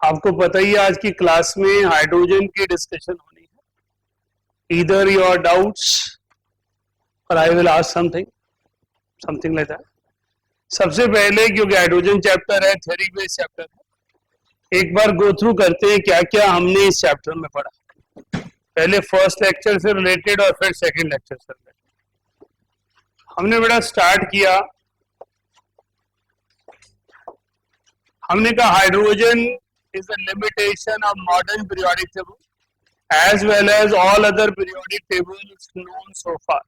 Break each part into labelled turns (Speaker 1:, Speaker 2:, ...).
Speaker 1: आपको पता ही है आज की क्लास में हाइड्रोजन की डिस्कशन होनी है. ईदर योर डाउट्स और I will ask something like that. सबसे पहले क्योंकि हाइड्रोजन चैप्टर है, थ्योरी बेस्ड चैप्टर है, एक बार गो थ्रू करते हैं क्या क्या हमने इस चैप्टर में पढ़ा. पहले फर्स्ट लेक्चर से रिलेटेड और फिर सेकंड लेक्चर से रिलेटेड. हमने बड़ा स्टार्ट किया, हमने कहा hydrogen is the limitation of modern periodic table as well as all other periodic tables known so far.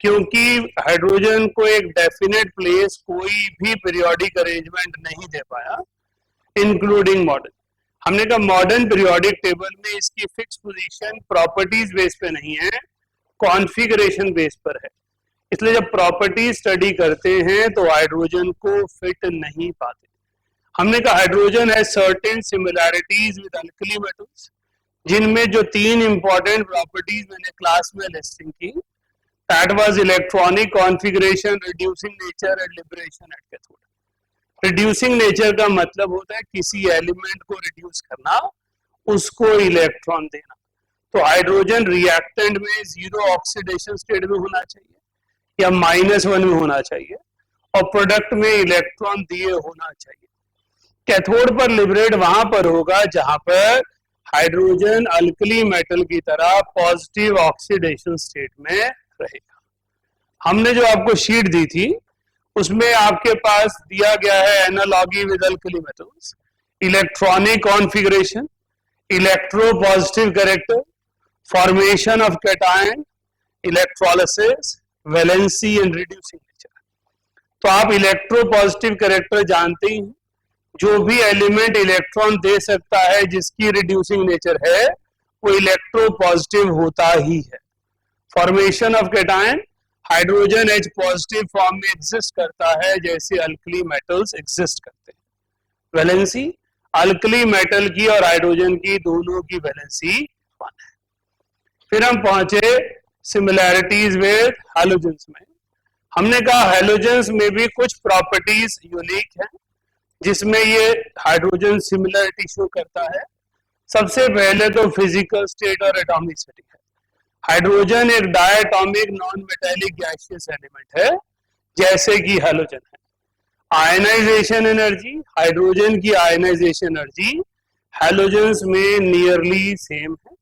Speaker 1: क्योंकि हाइड्रोजन को एक डेफिनेट प्लेस कोई भी पीरियोडिक अरेंजमेंट नहीं दे पाया इंक्लूडिंग मॉडर्न. हमने कहा मॉडर्न पीरियोडिक टेबल में इसकी फिक्स पोजीशन प्रॉपर्टीज बेस पे नहीं है, कॉन्फ़िगरेशन बेस पर है. इसलिए जब प्रॉपर्टी स्टडी करते हैं तो हाइड्रोजन को फिट नहीं पाते. हमने कहा हाइड्रोजन है certain similarities with alkali metals, जिनमें जो तीन इंपॉर्टेंट प्रॉपर्टीज मैंने क्लास में लिस्टिंग की, that was electronic configuration, reducing nature and liberation at cathode. Reducing nature का मतलब होता है किसी एलिमेंट को रिड्यूस करना, उसको इलेक्ट्रॉन देना. तो हाइड्रोजन रिएक्टेंट में जीरो ऑक्सीडेशन स्टेट में होना चाहिए या -1 में होना चाहिए और प्रोडक्ट में इलेक्ट्रॉन दिए होना चाहिए. कैथोड पर लिबरेट वहां पर होगा जहां पर हाइड्रोजन अल्कली मेटल की तरह पॉजिटिव ऑक्सीडेशन स्टेट में रहेगा. हमने जो आपको शीट दी थी उसमें आपके पास दिया गया है analogy with alkali metals, electronic configuration, electro positive character, formation of cation, electrolysis, valency and reducing nature. तो आप इलेक्ट्रो पॉजिटिव कैरेक्टर जानते ही हैं, जो भी एलिमेंट इलेक्ट्रॉन दे सकता है जिसकी रिड्यूसिंग नेचर है वो इलेक्ट्रो पॉजिटिव होता ही है. Formation of cation, hydrogen H positive form में एग्जिस्ट करता है जैसे अल्कली मेटल्स एग्जिस्ट करते हैं. वैलेंसी, अल्कली मेटल की और हाइड्रोजन की दोनों की वैलेंसी 1 है. फिर हम पहुंचे सिमिलैरिटीज विद हैलोजेंस में. हमने कहा हैलोजेंस में भी कुछ प्रॉपर्टीज यूनिक हैं जिसमें ये हाइड्रोजन सिमिलरिटी शो करता है. सबसे पहले तो फिजिकल स्टेट और एटॉमिसिटी है. हाइड्रोजन एक diatomic non metallic gaseous element है जैसे कि हैलोजन है. आयनाइजेशन एनर्जी, हाइड्रोजन की आयनाइजेशन एनर्जी हैलोजेंस में नियरली सेम है,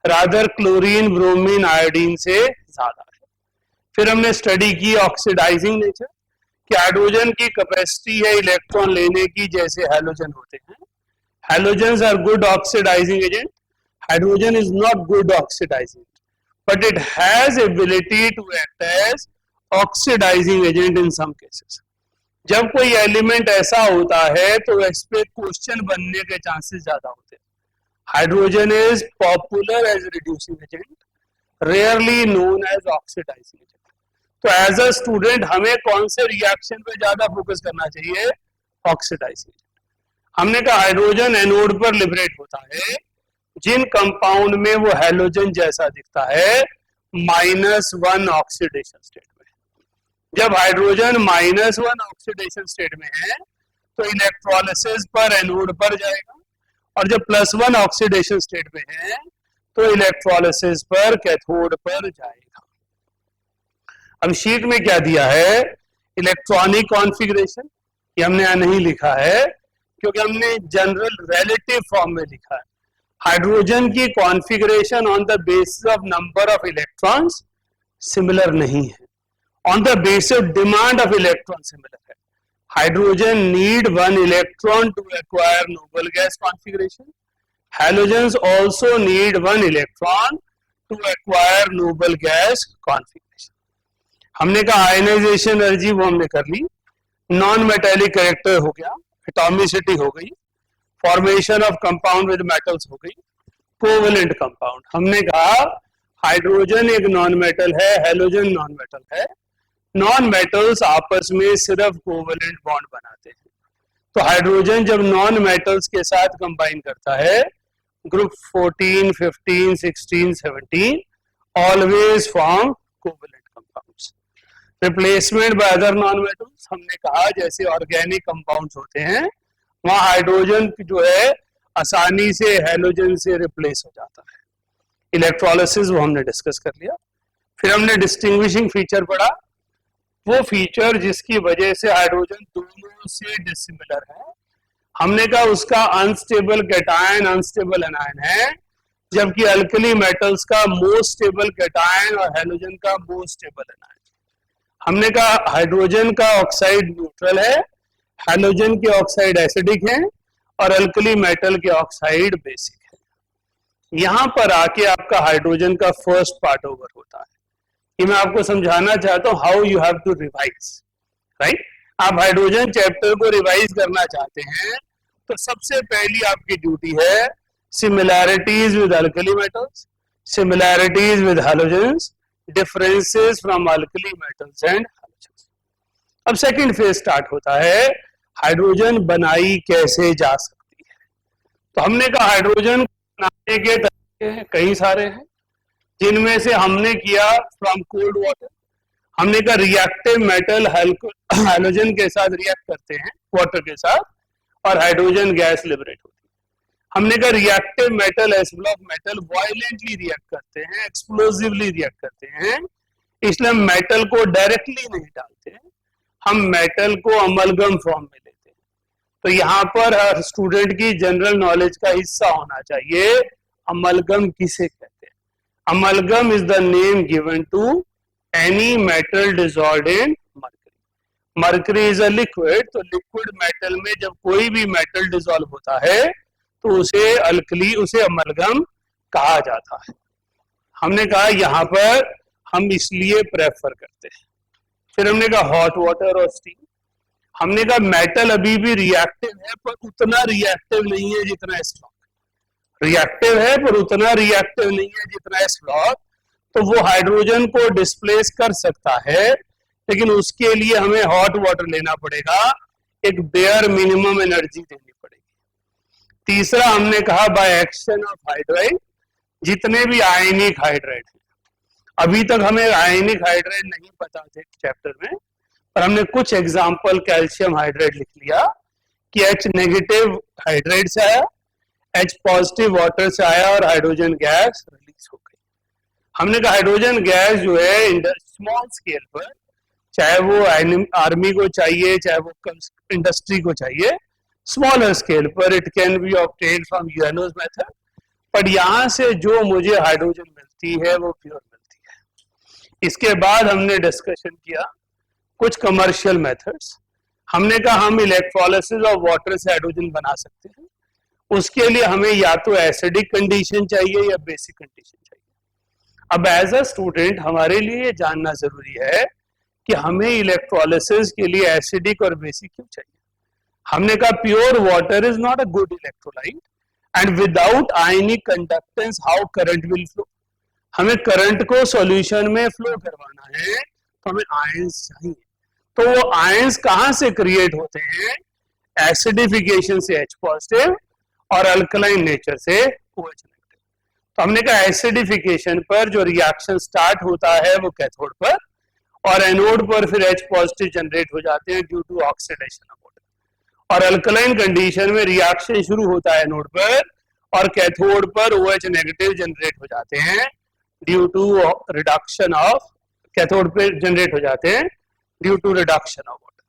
Speaker 1: रादर क्लोरीन, ब्रोमीन, आयोडीन से ज्यादा है. फिर हमने स्टडी की ऑक्सीडाइजिंग नेचर, कि हाइड्रोजन की कैपेसिटी है इलेक्ट्रॉन लेने की जैसे हैलोजन होते हैं. Halogens are good oxidising agent, hydrogen is not good oxidising, but it has ability to act as oxidizing agent in some cases. जब कोई एलिमेंट ऐसा होता है तो इस पे क्वेश्चन बनने के चांसेस ज्यादा होते हैं. Hydrogen is popular as reducing agent, rarely known as oxidising agent. तो एज अ स्टूडेंट हमें कौन से रिएक्शन पे ज्यादा फोकस करना चाहिए? ऑक्सीडाइजिंग. हमने कहा हाइड्रोजन एनोड पर लिबरेट होता है जिन कंपाउंड में वो हैलोजन जैसा दिखता है -1 ऑक्सीडेशन स्टेट में. जब हाइड्रोजन -1 ऑक्सीडेशन स्टेट में है तो इलेक्ट्रोलिसिस पर एनोड पर जाएगा, और जब +1 ऑक्सीडेशन स्टेट में है तो इलेक्ट्रोलिसिस पर कैथोड पर जाएगा. अब शीट में क्या दिया है? Electronic configuration. ये हमने यहां नहीं लिखा है क्योंकि हमने जनरल रिलेटिव फॉर्म में लिखा है. हाइड्रोजन की configuration on the basis of number of electrons similar नहीं है, on the basis of demand of electron similar है. Hydrogen need 1 electron to acquire noble gas configuration. Halogens also need 1 electron to acquire noble gas configuration. हमने कहा ionization energy वो हमने कर ली, non metallic character हो गया, एटॉमिसिटी हो गई, formation of compound with metals हो गई, कोवेलेंट कंपाउंड. हमने कहा हाइड्रोजन एक नॉन मेटल है, हैलोजन नॉन मेटल है. नॉन मेटल्स आपस में सिर्फ कोवेलेंट बॉन्ड बनाते हैं. तो हाइड्रोजन जब नॉन मेटल्स के साथ कंबाइन करता है, group 14, 15, 16, 17 always form covalent compounds. Replacement by other non metals, हमने कहा जैसे ऑर्गेनिक कंपाउंड्स होते हैं वहां हाइड्रोजन जो है आसानी से हैलोजन से रिप्लेस हो जाता है। इलेक्ट्रोलिसिस वो हमने डिस्कस कर लिया। फिर हमने डिस्टिंग्विशिंग फीचर पढ़ा, वो फीचर जिसकी वजह से हाइड्रोजन दोनों से डिसिमिलर है। हमने कहा उसका अनस्टेबल कैटायन अनस्टेबल एनायन है, जबकि अल्कली मेटल्स का मोस्ट स्टेबल कैटायन और हैलोजन का मोस्ट स्टेबल एनायन। हमने कहा हाइड्रोजन का ऑक्साइड न्यूट्रल है, हैलोजन के ऑक्साइड एसिडिक हैं और अल्कली मेटल के ऑक्साइड बेसिक है। यहां पर आके आपका हाइड्रोजन का फर्स्ट पार्ट ओवर होता है। ये मैं आपको समझाना चाहता हूं how you have to revise, right. आप हाइड्रोजन चैप्टर को रिवाइज करना चाहते हैं तो सबसे पहली आपकी ड्यूटी है similarities with alkali metals, similarities with halogens, differences from alkali metals and halogens. अब सेकंड फेज स्टार्ट होता है, हाइड्रोजन बनाई कैसे जा सकती है। तो हमने कहा हाइड्रोजन बनाने के तरीके कई सारे हैं, जिनमें से हमने किया फ्रॉम कोल्ड वाटर। हमने कहा रिएक्टिव मेटल हैलोजन के साथ रिएक्ट करते हैं वाटर के साथ और हाइड्रोजन गैस लिबरेट होती है। हमने कहा reactive metal S block metal violently react करते हैं, एक्सप्लोसिवली रिएक्ट करते हैं, इसलिए हम मेटल को डायरेक्टली नहीं डालते हैं, हम मेटल को अमलगम फॉर्म में लेते हैं। तो यहाँ पर हर स्टूडेंट की जनरल नॉलेज का हिस्सा होना चाहिए, अमलगम किसे कहते हैं। Amalgam is the name given to any metal dissolved in mercury. Mercury is a liquid, तो लिक्विड मेटल में जब कोई भी मेटल डिसॉल्व होता है तो उसे अमलगम कहा जाता है। हमने कहा यहां पर हम इसलिए प्रेफर करते हैं। फिर हमने कहा हॉट वाटर और स्टीम। हमने कहा मेटल अभी भी रिएक्टिव है पर उतना रिएक्टिव नहीं है जितना एस ब्लॉक। रिएक्टिव है पर उतना रिएक्टिव नहीं है जितना एस ब्लॉक, तो वो हाइड्रोजन को डिस्प्लेस कर सकता है, लेकिन उसके लिए हमें हॉट वाटर लेना पड़ेगा, एक बेयर मिनिमम एनर्जी देनी पड़ेगी। तीसरा हमने कहा बाय एक्शन ऑफ हाइड्राइड, जितने भी आयनिक हाइड्राइड हैं, अभी तक हमें आयनिक हाइड्राइड नहीं पता थे चैप्टर में, पर हमने कुछ एग्जांपल कैल्शियम हाइड्राइड लिख लिया कि H नेगेटिव हाइड्राइड से आया, H पॉजिटिव वाटर से आया और हाइड्रोजन गैस रिलीज हो गई। हमने कहा हाइड्रोजन गैस जो है स्मॉल स्केल पर, चाहे वो आर्मी को चाहिए चाहे वो इंडस्ट्री को चाहिए, स्मॉलर स्केल पर it can be obtained from UNO's method, पर यहां से जो मुझे हाइड्रोजन मिलती है वो प्योर मिलती है। इसके बाद हमने डिस्कशन किया कुछ कमर्शियल मेथड्स। हमने कहा हम इलेक्ट्रोलिसिस ऑफ वाटर से हाइड्रोजन बना सकते हैं, उसके लिए हमें या तो एसिडिक कंडीशन चाहिए या बेसिक कंडीशन चाहिए। अब एज अ स्टूडेंट हमारे लिए ये जानना जरूरी है कि हमें इलेक्ट्रोलिसिस के लिए एसिडिक और बेसिक क्यों चाहिए। हमने कहा pure water is not a good electrolyte and without ionic conductance how current will flow. हमें करंट को सॉल्यूशन में फ्लो करवाना है तो हमें आयंस चाहिए। तो वो आयंस कहां से क्रिएट होते हैं, एसिडिफिकेशन से H पॉजिटिव और अल्कलाइन नेचर से OH नेगेटिव। तो हमने कहा एसिडिफिकेशन पर जो रिएक्शन स्टार्ट होता है वो कैथोड पर, और एनोड पर फिर H पॉजिटिव जनरेट हो जाते हैं due to oxidation of water, और अल्कलाइन कंडीशन में रिएक्शन शुरू होता है एनोड पर और कैथोड पर OH नेगेटिव जनरेट हो जाते हैं due to reduction of, cathode पे जनरेट हो जाते हैं due to reduction of water.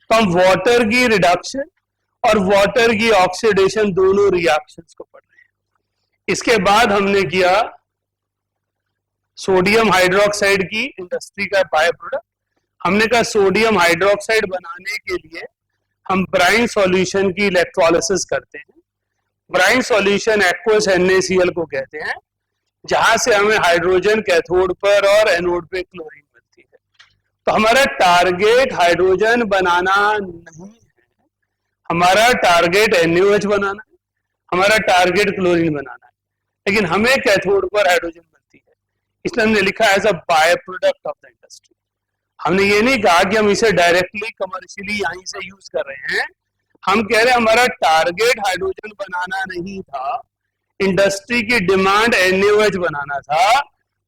Speaker 1: तो हम वाटर की रिडक्शन और वाटर की ऑक्सीडेशन दोनों रिएक्शंस को पढ़ रहे हैं। इसके बाद हमने किया सोडियम हाइड्रोक्साइड की इंडस्ट्री का बाय प्रोडक्ट। हमने कहा सोडियम हाइड्रोक्साइड बनाने के लिए हम ब्राइन सॉल्यूशन की इलेक्ट्रोलिसिस करते हैं। ब्राइन सॉल्यूशन एक्वस NaCl को कहते हैं, जहां से हमें हाइड्रोजन कैथोड पर और एनोड पे क्लोरीन मिलती है। तो हमारा टारगेट हाइड्रोजन बनाना नहीं है, हमारा टारगेट NaOH बनाना है, हमारा टारगेट क्लोरीन बनाना है, लेकिन हमें कैथोड पर हाइड्रोजन मिलती है, इसलिए हमने लिखा as a by product of the industry. हमने ये नहीं कहा कि हम इसे डायरेक्टली कमर्शियली यहीं से यूज कर रहे हैं, हम कह रहे हैं हमारा टारगेट हाइड्रोजन बनाना नहीं था, इंडस्ट्री की डिमांड NaOH बनाना था,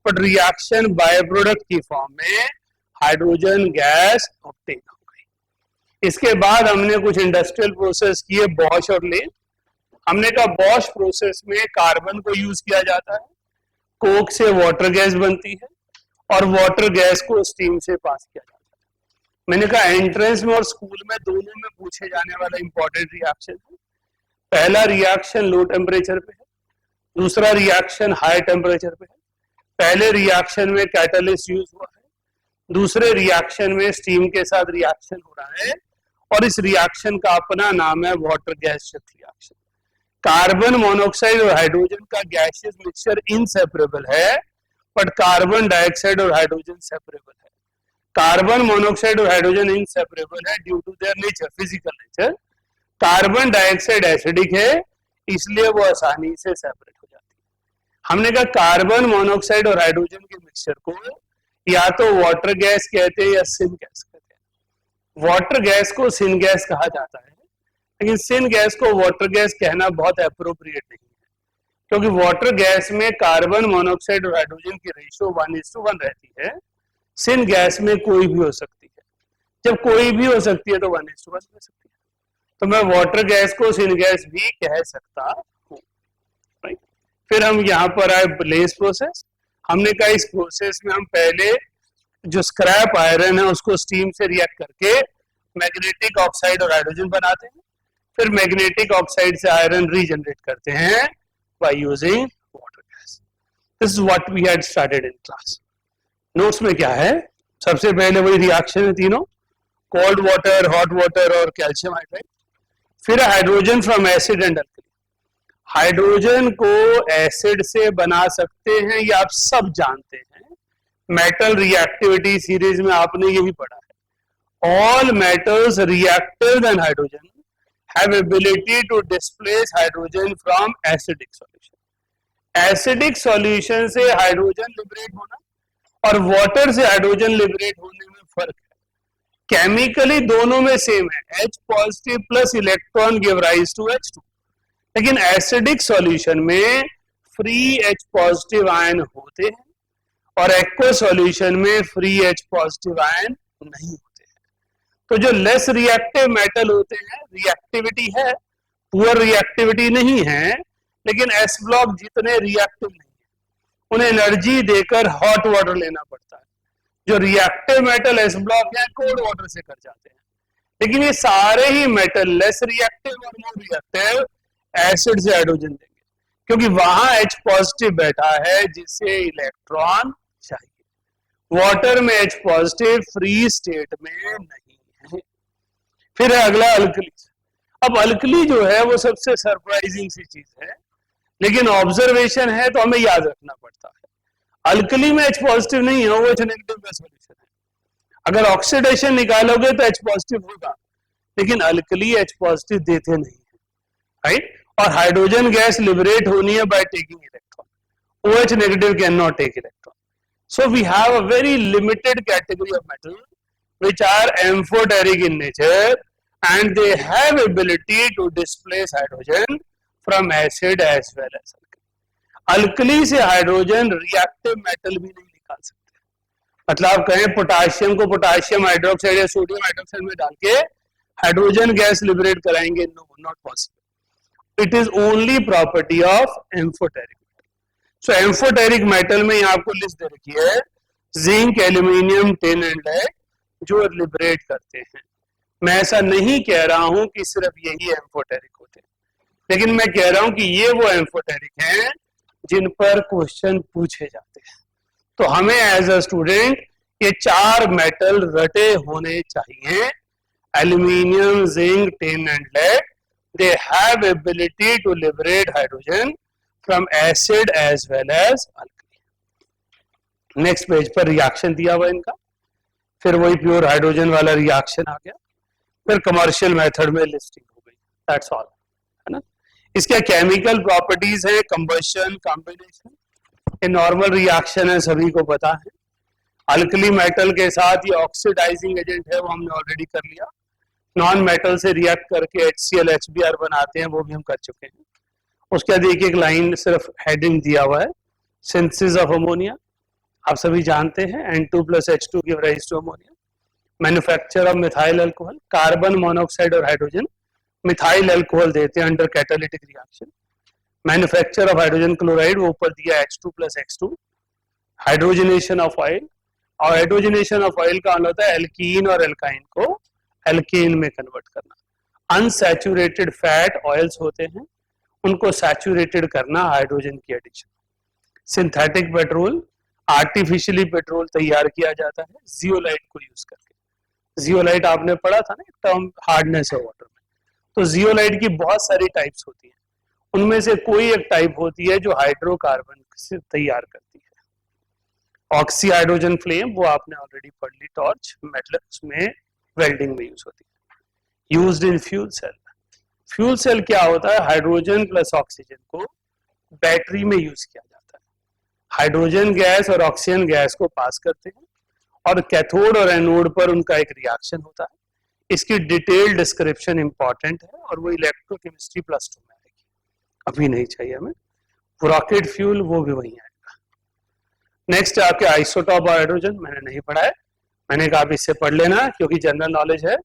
Speaker 1: बट रिएक्शन बाय प्रोडक्ट की फॉर्म में हाइड्रोजन गैस ऑब्टेन हो गई। इसके बाद हमने कुछ इंडस्ट्रियल प्रोसेस किए, बॉश और लेन। हमने कहा बॉश प्रोसेस में कार्बन को यूज किया जाता है, कोक से वाटर गैस बनती है और वाटर गैस को स्टीम से पास किया जाता है। मैंने कहा एंट्रेंस में और स्कूल में दोनों में पूछे जाने वाला इंपॉर्टेंट रिएक्शन है। पहला रिएक्शन लो टेम्परेचर पे है, दूसरा रिएक्शन हाई टेम्परेचर पे है। पहले रिएक्शन में कैटलिस्ट यूज हुआ है, दूसरे रिएक्शन में स्टीम के साथ रिएक्शन हो रहा है और इस रिएक्शन का अपना नाम है water gas shift reaction. Carbon monoxide और हाइड्रोजन का गैसियस मिक्सचर इनसेपरेबल है, बट कार्बन डाइऑक्साइड और हाइड्रोजन सेपरेबल है। कार्बन मोनोऑक्साइड और हाइड्रोजन इनसेपरेबल है due to their nature, physical nature. Carbon dioxide acidic है, इसलिए वो आसानी से सेपरेट हो जाती है। हमने कहा कार्बन मोनोऑक्साइड और हाइड्रोजन के मिक्सचर को या तो वाटर गैस कहते हैं या सिन गैस कहते हैं। वाटर गैस को सिन गैस कहा जाता है, लेकिन सिन गैस को वाटर गैस कहना बहुत अप्रोप्रिएट नहीं है, क्योंकि वाटर गैस में कार्बन मोनोऑक्साइड और हाइड्रोजन की रेशियो 1:1 रहती है। सिन गैस में कोई भी हो सकती है, जब कोई भी हो सकती है तो 1:1 हो सकती है, तो मैं वाटर गैस को सिन गैस भी कह सकता हूँ। फिर हम यहाँ पर आए ब्लेज प्रोसेस। हमने कहा इस प्रोसेस में हम पहले जो स्क्रैप आयरन है उसको स्टीम से रिएक्ट करके मैग्नेटिक ऑक्साइड और हाइड्रोजन बनाते हैं, फिर मैग्नेटिक ऑक्साइड से आयरन रीजनरेट करते हैं by using water gas. This is what we had started in class. Notes में क्या है, सबसे पहले वही रिएक्शन है तीनों, कोल्ड वाटर, हॉट वाटर और कैल्शियम हाइड्राइड। फिर hydrogen from acid and alkali. Hydrogen को एसिड से बना सकते हैं, ये आप सब जानते हैं, मेटल रिएक्टिविटी सीरीज में आपने ये भी पढ़ा है। All metals reactive than hydrogen have ability to displace hydrogen from acidic solution. Acidic solution से हाइड्रोजन लिबरेट होना और वाटर से हाइड्रोजन लिबरेट होने में फर्क है। केमिकली दोनों में सेम है, H positive plus electron give rise to H2, लेकिन एसिडिक सॉल्यूशन में फ्री H पॉजिटिव आयन होते हैं और एक्वा सॉल्यूशन में फ्री H पॉजिटिव आयन नहीं होते। तो जो लेस रिएक्टिव मेटल होते हैं, रिएक्टिविटी है, पुअर रिएक्टिविटी नहीं है, लेकिन एस ब्लॉक जितने रिएक्टिव नहीं है, उन्हें एनर्जी देकर हॉट वाटर लेना पड़ता है। जो रिएक्टिव मेटल एस ब्लॉक है कोल्ड वाटर से कर जाते हैं, लेकिन ये सारे ही मेटल लेस रिएक्टिव और मोर रिएक्टिव एसिड से हाइड्रोजन देंगे, क्योंकि वहां H पॉजिटिव बैठा है जिसे इलेक्ट्रॉन चाहिए। वाटर में H पॉजिटिव फ्री स्टेट में नहीं। फिर है अगला अल्कली। अब अल्कली जो है वो सबसे सरप्राइजिंग सी चीज है, लेकिन ऑब्जर्वेशन है तो हमें याद रखना पड़ता है। अल्कली में H पॉजिटिव नहीं है, वो H नेगेटिव का सॉल्यूशन है। अगर ऑक्सीडेशन निकालोगे तो H पॉजिटिव होगा, लेकिन अल्कली H पॉजिटिव देते नहीं है, राइट। और हाइड्रोजन गैस लिबरेट होनी है by taking electron. OH negative can not take electron, so we have a very limited category of metal which are amphoteric in nature and they have ability to displace hydrogen from acid as well as alkali. Alkali से hydrogen reactive metal भी नहीं निकाल सकते। मतलब आप कहें potassium को potassium hydroxide या सोडियम हाइड्रोक्साइड में डाल के हाइड्रोजन गैस लिबरेट कराएंगे, no, not possible. It is only property of amphoteric metal. So amphoteric metal में यहाँ आपको लिस्ट दे रखी है, zinc, aluminium, tin and lead जो लिबरेट करते हैं। मैं ऐसा नहीं कह रहा हूं कि सिर्फ यही एम्फोटेरिक होते हैं, लेकिन मैं कह रहा हूं कि ये वो एम्फोटेरिक हैं जिन पर क्वेश्चन पूछे जाते हैं। तो हमें एज अ स्टूडेंट ये 4 मेटल रटे होने चाहिए, aluminium, zinc, tin and lead. They have ability to liberate hydrogen from acid as well as alkali. Next page पर रिएक्शन दिया हुआ इनका, फिर वही प्योर हाइड्रोजन वाला रिएक्शन आ गया, फिर कमर्शियल मेथड में लिस्टिंग हो गई, दैट्स ऑल, है ना। इसके केमिकल प्रॉपर्टीज है, कंबशन, कॉम्बिनेशन, ये नॉर्मल रिएक्शन है, सभी को पता है। अल्कली मेटल के साथ ये ऑक्सीडाइजिंग एजेंट है, वो हमने ऑलरेडी कर लिया। नॉन मेटल से रिएक्ट करके HCl HBr बनाते हैं, वो भी हम कर चुके हैं। उसके बाद एक लाइन सिर्फ हेडिंग दिया हुआ है, सिंथेसिस ऑफ अमोनिया, आप सभी जानते हैं, N2 + H2 give rise to ammonia. Manufacture of methyl alcohol, carbon monoxide और हाइड्रोजन मिथाइल अल्कोहल देते हैं under catalytic reaction. Manufacture of hydrogen chloride, वो ऊपर दिया H2+X2, हाइड्रोजनेशन ऑफ ऑयल, और हाइड्रोजनेशन ऑफ ऑयल का होता है एल्कीन और एल्काइन को एल्केन में कन्वर्ट करना। अनसैचुरेटेड फैट ऑयल्स होते हैं, उनको सैचुरेटेड करना हाइड्रोजन की addition. Synthetic petrol, artificially petrol तैयार किया जाता है जियोलाइट को यूज करके। जियोलाइट आपने पढ़ा था ना, एक टर्म हार्डनेस है वाटर में। तो जियोलाइट की बहुत सारी टाइप्स होती है, उनमें से कोई एक टाइप होती है जो हाइड्रोकार्बन से तैयार करती है। ऑक्सी हाइड्रोजन फ्लेम, वो आपने ऑलरेडी पढ़ ली, टॉर्च मेटल्स में वेल्डिंग में यूज होती है। Used in fuel cell, fuel cell क्या होता है, हाइड्रोजन प्लस ऑक्सीजन को बैटरी में यूज किया जाता है। हाइड्रोजन गैस और ऑक्सीजन गैस को पास करते हैं और कैथोड और एनोड पर उनका एक रिएक्शन होता है। इसकी डिटेल डिस्क्रिप्शन इंपॉर्टेंट है और वो इलेक्ट्रोकेमिस्ट्री +2 में आएगी, अभी नहीं चाहिए हमें। रॉकेट फ्यूल वो भी वही आएगा। नेक्स्ट आपके आइसोटॉप हाइड्रोजन, मैंने नहीं पढ़ा है, मैंने कहा आप इससे पढ़ लेना क्योंकि जनरल नॉलेज है।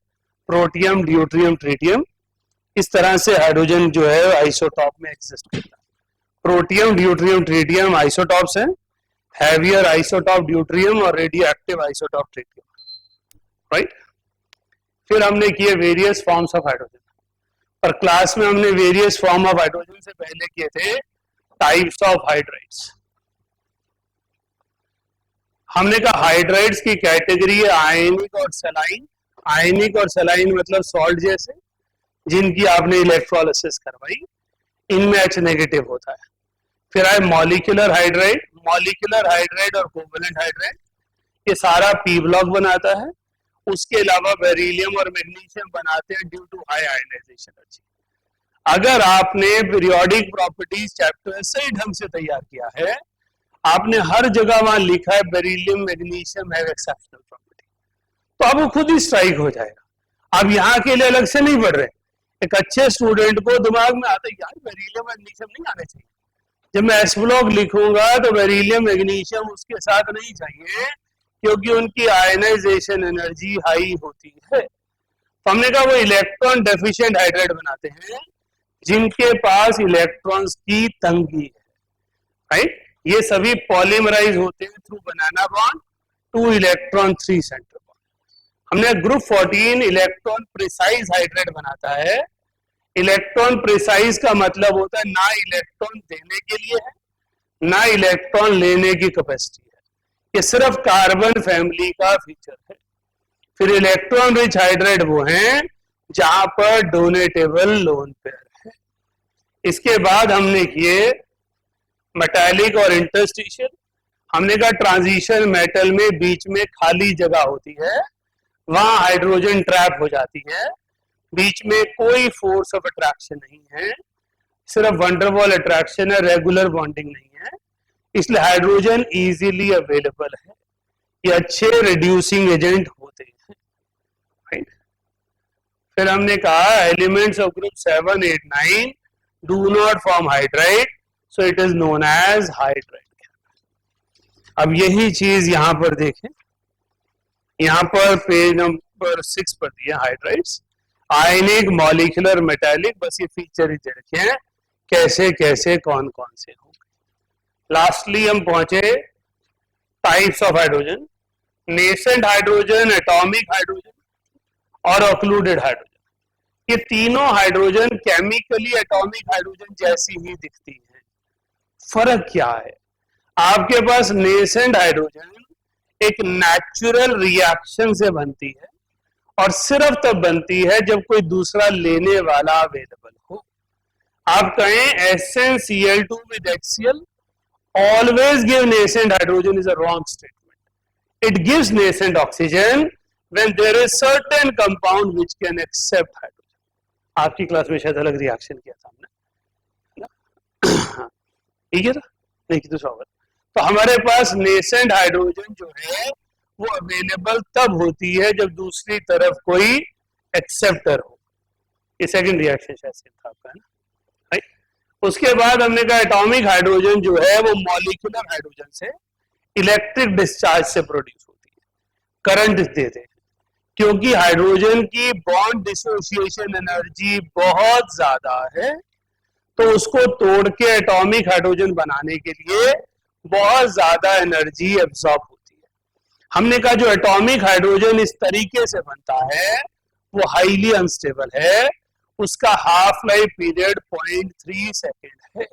Speaker 1: प्रोटियम, ड्यूट्रियम, ट्रिटियम, इस तरह से हाइड्रोजन जो है आइसोटॉप में एग्जिस्ट करता है। प्रोटियम, ड्यूट्रियम, ट्रिटियम आइसोटॉप्स हैं। हैवियर आइसोटॉप ड्यूट्रियम और radio active isotope tritium, right. फिर हमने किए वेरियस फॉर्म्स ऑफ हाइड्रोजन, और क्लास में हमने वेरियस फॉर्म ऑफ हाइड्रोजन से पहले किए थे टाइप्स ऑफ हाइड्राइड्स। हमने कहा हाइड्राइड्स की कैटेगरी है आयनिक और सलाइन। आयनिक और सलाइन मतलब सॉल्ट जैसे, जिनकी आपने इलेक्ट्रोलिसिस करवाई, इनमें H नेगेटिव होता है। फिर आए मॉलिक्यूलर हाइड्राइड, मॉलिक्यूलर हाइड्राइड और कोवलेंट हाइड्राइड, ये सारा P ब्लॉक बनाता है। उसके अलावा बेरिलियम और मैग्नीशियम बनाते हैं due to high ionization energy. अगर आपने पीरियोडिक प्रॉपर्टीज चैप्टर सही ढंग से तैयार किया है, आपने हर जगह वहां लिखा है beryllium magnesium have exceptional property, तो अब वो खुद ही स्ट्राइक हो जाएगा। अब यहाँ के लिए अलग से नहीं पढ़ रहे। एक अच्छे स्टूडेंट को दिमाग में आता है यार बेरिलियम मैग्नीशियम नहीं आने चाहिए, जब मैं एस ब्लॉक लिखूंगा तो बेरिलियम मैग्नीशियम उसके साथ नहीं चाहिए क्योंकि उनकी आयनाइजेशन एनर्जी हाई होती है। तो हमने कहा वो इलेक्ट्रॉन डेफिशिएंट हाइड्राइड बनाते हैं जिनके पास इलेक्ट्रॉन्स की तंगी है, राइट। ये सभी पॉलीमराइज होते हैं थ्रू बनाना बॉन्ड, 2 इलेक्ट्रॉन 3 सेंटर बॉन्ड। हमने ग्रुप 14 इलेक्ट्रॉन प्रिसाइज हाइड्राइड बनाता है। इलेक्ट्रॉन प्रिसाइज का मतलब होता है ना इलेक्ट्रॉन देने के लिए है ना इलेक्ट्रॉन लेने की कैपेसिटी है, ये सिर्फ कार्बन फैमिली का फीचर है। फिर इलेक्ट्रॉन रिच हाइड्राइड वो हैं जहां पर डोनेटेबल लोन पेयर है। इसके बाद हमने किए मेटालिक और इंटरस्टिशियल। हमने कहा ट्रांजिशन मेटल में बीच में खाली जगह होती है, वहां हाइड्रोजन ट्रैप हो जाती है, बीच में कोई फोर्स ऑफ अट्रैक्शन नहीं है, सिर्फ वंडरवॉल अट्रैक्शन है, रेगुलर बॉन्डिंग नहीं है, इसलिए हाइड्रोजन इजीली अवेलेबल है। ये अच्छे रिड्यूसिंग एजेंट होते हैं, राइट। फिर हमने कहा elements of group 7, 8, 9 do not form hydride, so it is known as hydride. अब यही चीज यहां पर देखें, यहां पर पेज नंबर 6 पर दिया हाइड्राइड्स, आयनिक, मॉलिक्यूलर, मेटालिक, बस ये फीचर ही दे रखे हैं कैसे कैसे कौन कौन से होंगे। लास्टली हम पहुंचे types of hydrogen, nascent hydrogen, atomic hydrogen और ऑक्लूडेड हाइड्रोजन। ये तीनों हाइड्रोजन केमिकली एटॉमिक हाइड्रोजन जैसी ही दिखती हैं। फर्क क्या है, आपके पास नेसेंट हाइड्रोजन एक नेचुरल रिएक्शन से बनती है और सिर्फ तब बनती है जब कोई दूसरा लेने वाला अवेलेबल हो। आप कहें SnCl2 with HCl always give nascent hydrogen is a wrong statement. It gives nascent oxygen when there is certain compound which can accept hydrogen. आपकी क्लास में शायद अलग रिएक्शन किया था हमने, ठीक है ना, नहीं कि दूसरा होगा। तो हमारे पास नेसेंट हाइड्रोजन जो है वो अवेलेबल तब होती है जब दूसरी तरफ कोई एक्सेप्टर हो। ये सेकंड रिएक्शन शायद था आपका, है ना, राइट। उसके बाद हमने कहा एटॉमिक हाइड्रोजन जो है वो मॉलिक्यूलर हाइड्रोजन से इलेक्ट्रिक डिस्चार्ज से प्रोड्यूस होती है, करंट देते हैं। क्योंकि हाइड्रोजन की बॉन्ड डिसोसिएशन एनर्जी बहुत ज्यादा है, तो उसको तोड़ के एटॉमिक हाइड्रोजन बनाने के लिए बहुत ज्यादा एनर्जी एब्सॉर्ब होती है। हमने कहा जो एटॉमिक हाइड्रोजन इस तरीके से बनता है वो हाईली अनस्टेबल है, उसका हाफ लाइफ पीरियड 0.3 सेकेंड है।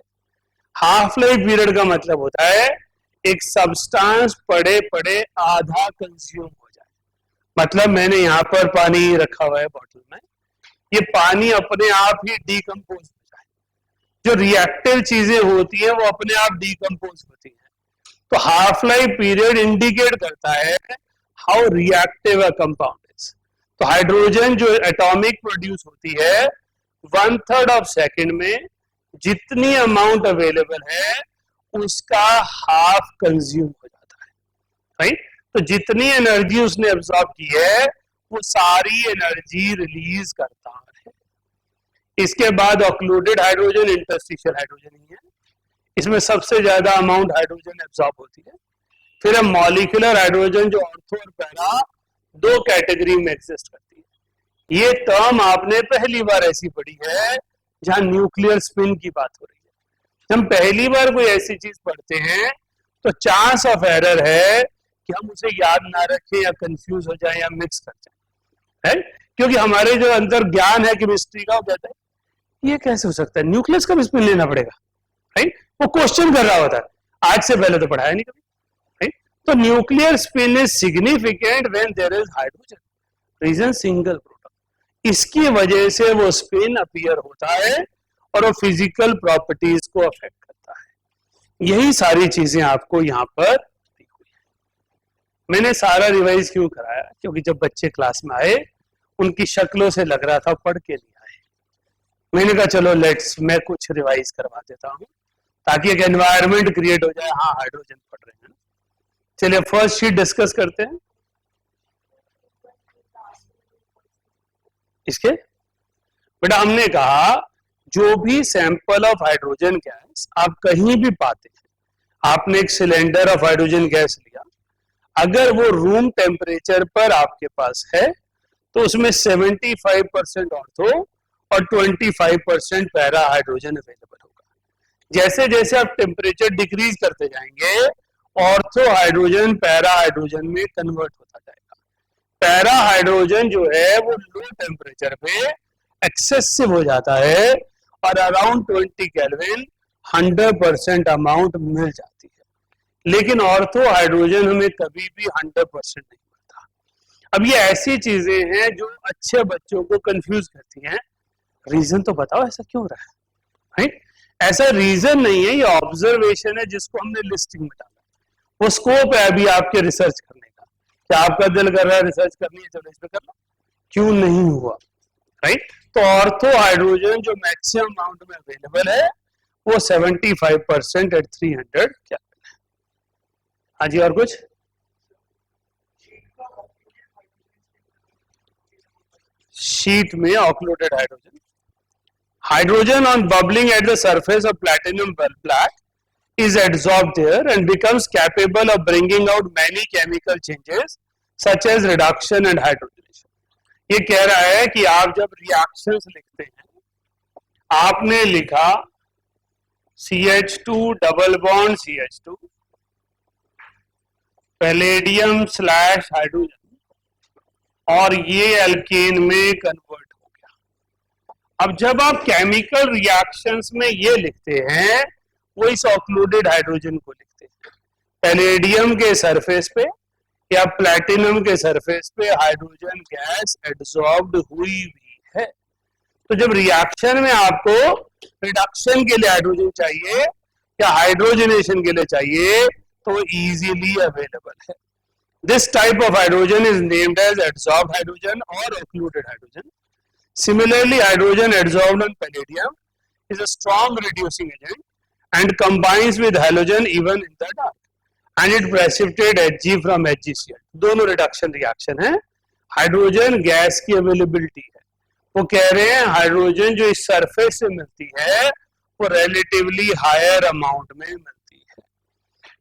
Speaker 1: हाफ लाइफ पीरियड का मतलब होता है एक सब्सटेंस पड़े पड़े आधा कंज्यूम हो जाए। मतलब मैंने यहाँ पर पानी रखा हुआ है बॉटल में, ये पानी अपने आप ही डिकम्पोज हो जाए। जो रिएक्टिव चीजें होती हैं वो अपने आप डिकम्पोज होती हैं। तो हाफ लाइफ पीरियड इंडिकेट करता है how reactive a compound is. तो हाइड्रोजन जो एटॉमिक प्रोड्यूस होती है 1/3 ऑफ सेकेंड में जितनी अमाउंट अवेलेबल है उसका हाफ कंज्यूम हो जाता है, राइट। तो जितनी एनर्जी उसने एब्जॉर्ब की है वो सारी एनर्जी रिलीज करता है। इसके बाद ऑक्लूडेड हाइड्रोजन, इंटरस्टिशियल हाइड्रोजन ही है, इसमें सबसे ज्यादा अमाउंट हाइड्रोजन एब्जॉर्ब होती है। फिर हम मॉलिक्यूलर हाइड्रोजन जो ऑर्थो और पैरा दो कैटेगरी में एग्जिस्ट करती है। ये टर्म आपने पहली बार ऐसी पढ़ी है जहां न्यूक्लियर स्पिन की बात हो रही है। जब हम पहली बार कोई ऐसी चीज पढ़ते हैं तो चांस ऑफ एरर है कि हम उसे याद ना रखें या कंफ्यूज हो जाए या मिक्स कर जाए, है। क्योंकि हमारे जो अंदर ज्ञान है केमिस्ट्री का, वो कहता है ये कैसे हो सकता है, न्यूक्लियस का भी स्पिन लेना पड़ेगा, राइट। वो क्वेश्चन कर रहा होता है, आज से पहले तो पढ़ाया नहीं कभी, राइट। तो nuclear spin is significant when there is hydrogen, reason single proton. इसकी वजह से वो स्पिन अपीयर होता है और वो फिजिकल प्रॉपर्टीज को अफेक्ट करता है। यही सारी चीजें आपको यहाँ पर दी हुई है। मैंने सारा रिवाइज क्यों कराया, क्योंकि जब बच्चे क्लास में आए उनकी शक्लों से लग रहा था पढ़ के नहीं आए। मैंने कहा चलो मैं कुछ रिवाइज करवा देता हूँ ताकि एक एनवायरनमेंट क्रिएट हो जाए, हाँ हाइड्रोजन पढ़ रहे हैं। चलिए फर्स्ट शीट डिस्कस करते हैं। इसके बेटा हमने कहा जो भी सैंपल ऑफ हाइड्रोजन गैस आप कहीं भी पाते हैं, आपने एक सिलेंडर ऑफ हाइड्रोजन गैस लिया, अगर वो रूम टेम्परेचर पर आपके पास है तो उसमें 75% ऑर्थो और 25% पैरा हाइड्रोजन अवेलेबल होगा। जैसे जैसे आप टेम्परेचर डिक्रीज करते जाएंगे ऑर्थो हाइड्रोजन पैरा हाइड्रोजन में कन्वर्ट होता जाएगा। पैरा हाइड्रोजन जो है वो लो टेम्परेचर पे एक्सेसिव हो जाता है और अराउंड 20 केल्विन 100% अमाउंट मिल जाती है, लेकिन ऑर्थो हाइड्रोजन हमें कभी भी 100% नहीं मिलता। अब ये ऐसी चीजें हैं जो अच्छे बच्चों को कंफ्यूज करती हैं। रीजन तो बताओ ऐसा क्यों रहा है, राइट। ऐसा रीजन नहीं है, ये ऑब्जर्वेशन है जिसको हमने लिस्टिंग में डाला। वो स्कोप है अभी आपके रिसर्च करने का, क्या आपका दिल कर रहा है रिसर्च करनी है, चलो इस पे कर लो, क्यों नहीं हुआ, राइट। तो ऑर्थो हाइड्रोजन जो मैक्सिमम अमाउंट में अवेलेबल है वो 75% एट 300 केल्विन है। हाँ जी, और कुछ? शीट में occluded hydrogen, hydrogen on bubbling at the surface of platinum black is adsorbed there and becomes capable of bringing out many chemical changes such as reduction and hydrogenation. ये कह रहा है कि आप जब रिएक्शंस लिखते हैं, आपने लिखा CH2 double bond CH2 palladium slash hydrogen और ये एल्केन में कन्वर्ट हो गया। अब जब आप केमिकल रिएक्शंस में ये लिखते हैं वो इस ऑक्लूडेड हाइड्रोजन को लिखते हैं। पैलेडियम के सरफेस पे या प्लैटिनम के सरफेस पे हाइड्रोजन गैस एड्सॉर्ब्ड हुई भी है। तो जब रिएक्शन में आपको रिडक्शन के लिए हाइड्रोजन चाहिए या हाइड्रोजनेशन के लिए चाहिए तो इजीली अवेलेबल है। This type of hydrogen is named as adsorbed hydrogen और occluded hydrogen. Similarly, hydrogen adsorbed on palladium is a strong reducing agent and combines with halogen even in the dark, and it precipitates Hg from HgCl. दोनों reduction reaction है। Hydrogen gas की availability है, वो कह रहे हैं hydrogen जो इस सरफेस से मिलती है वो रिलेटिवली हायर अमाउंट में मिलती है।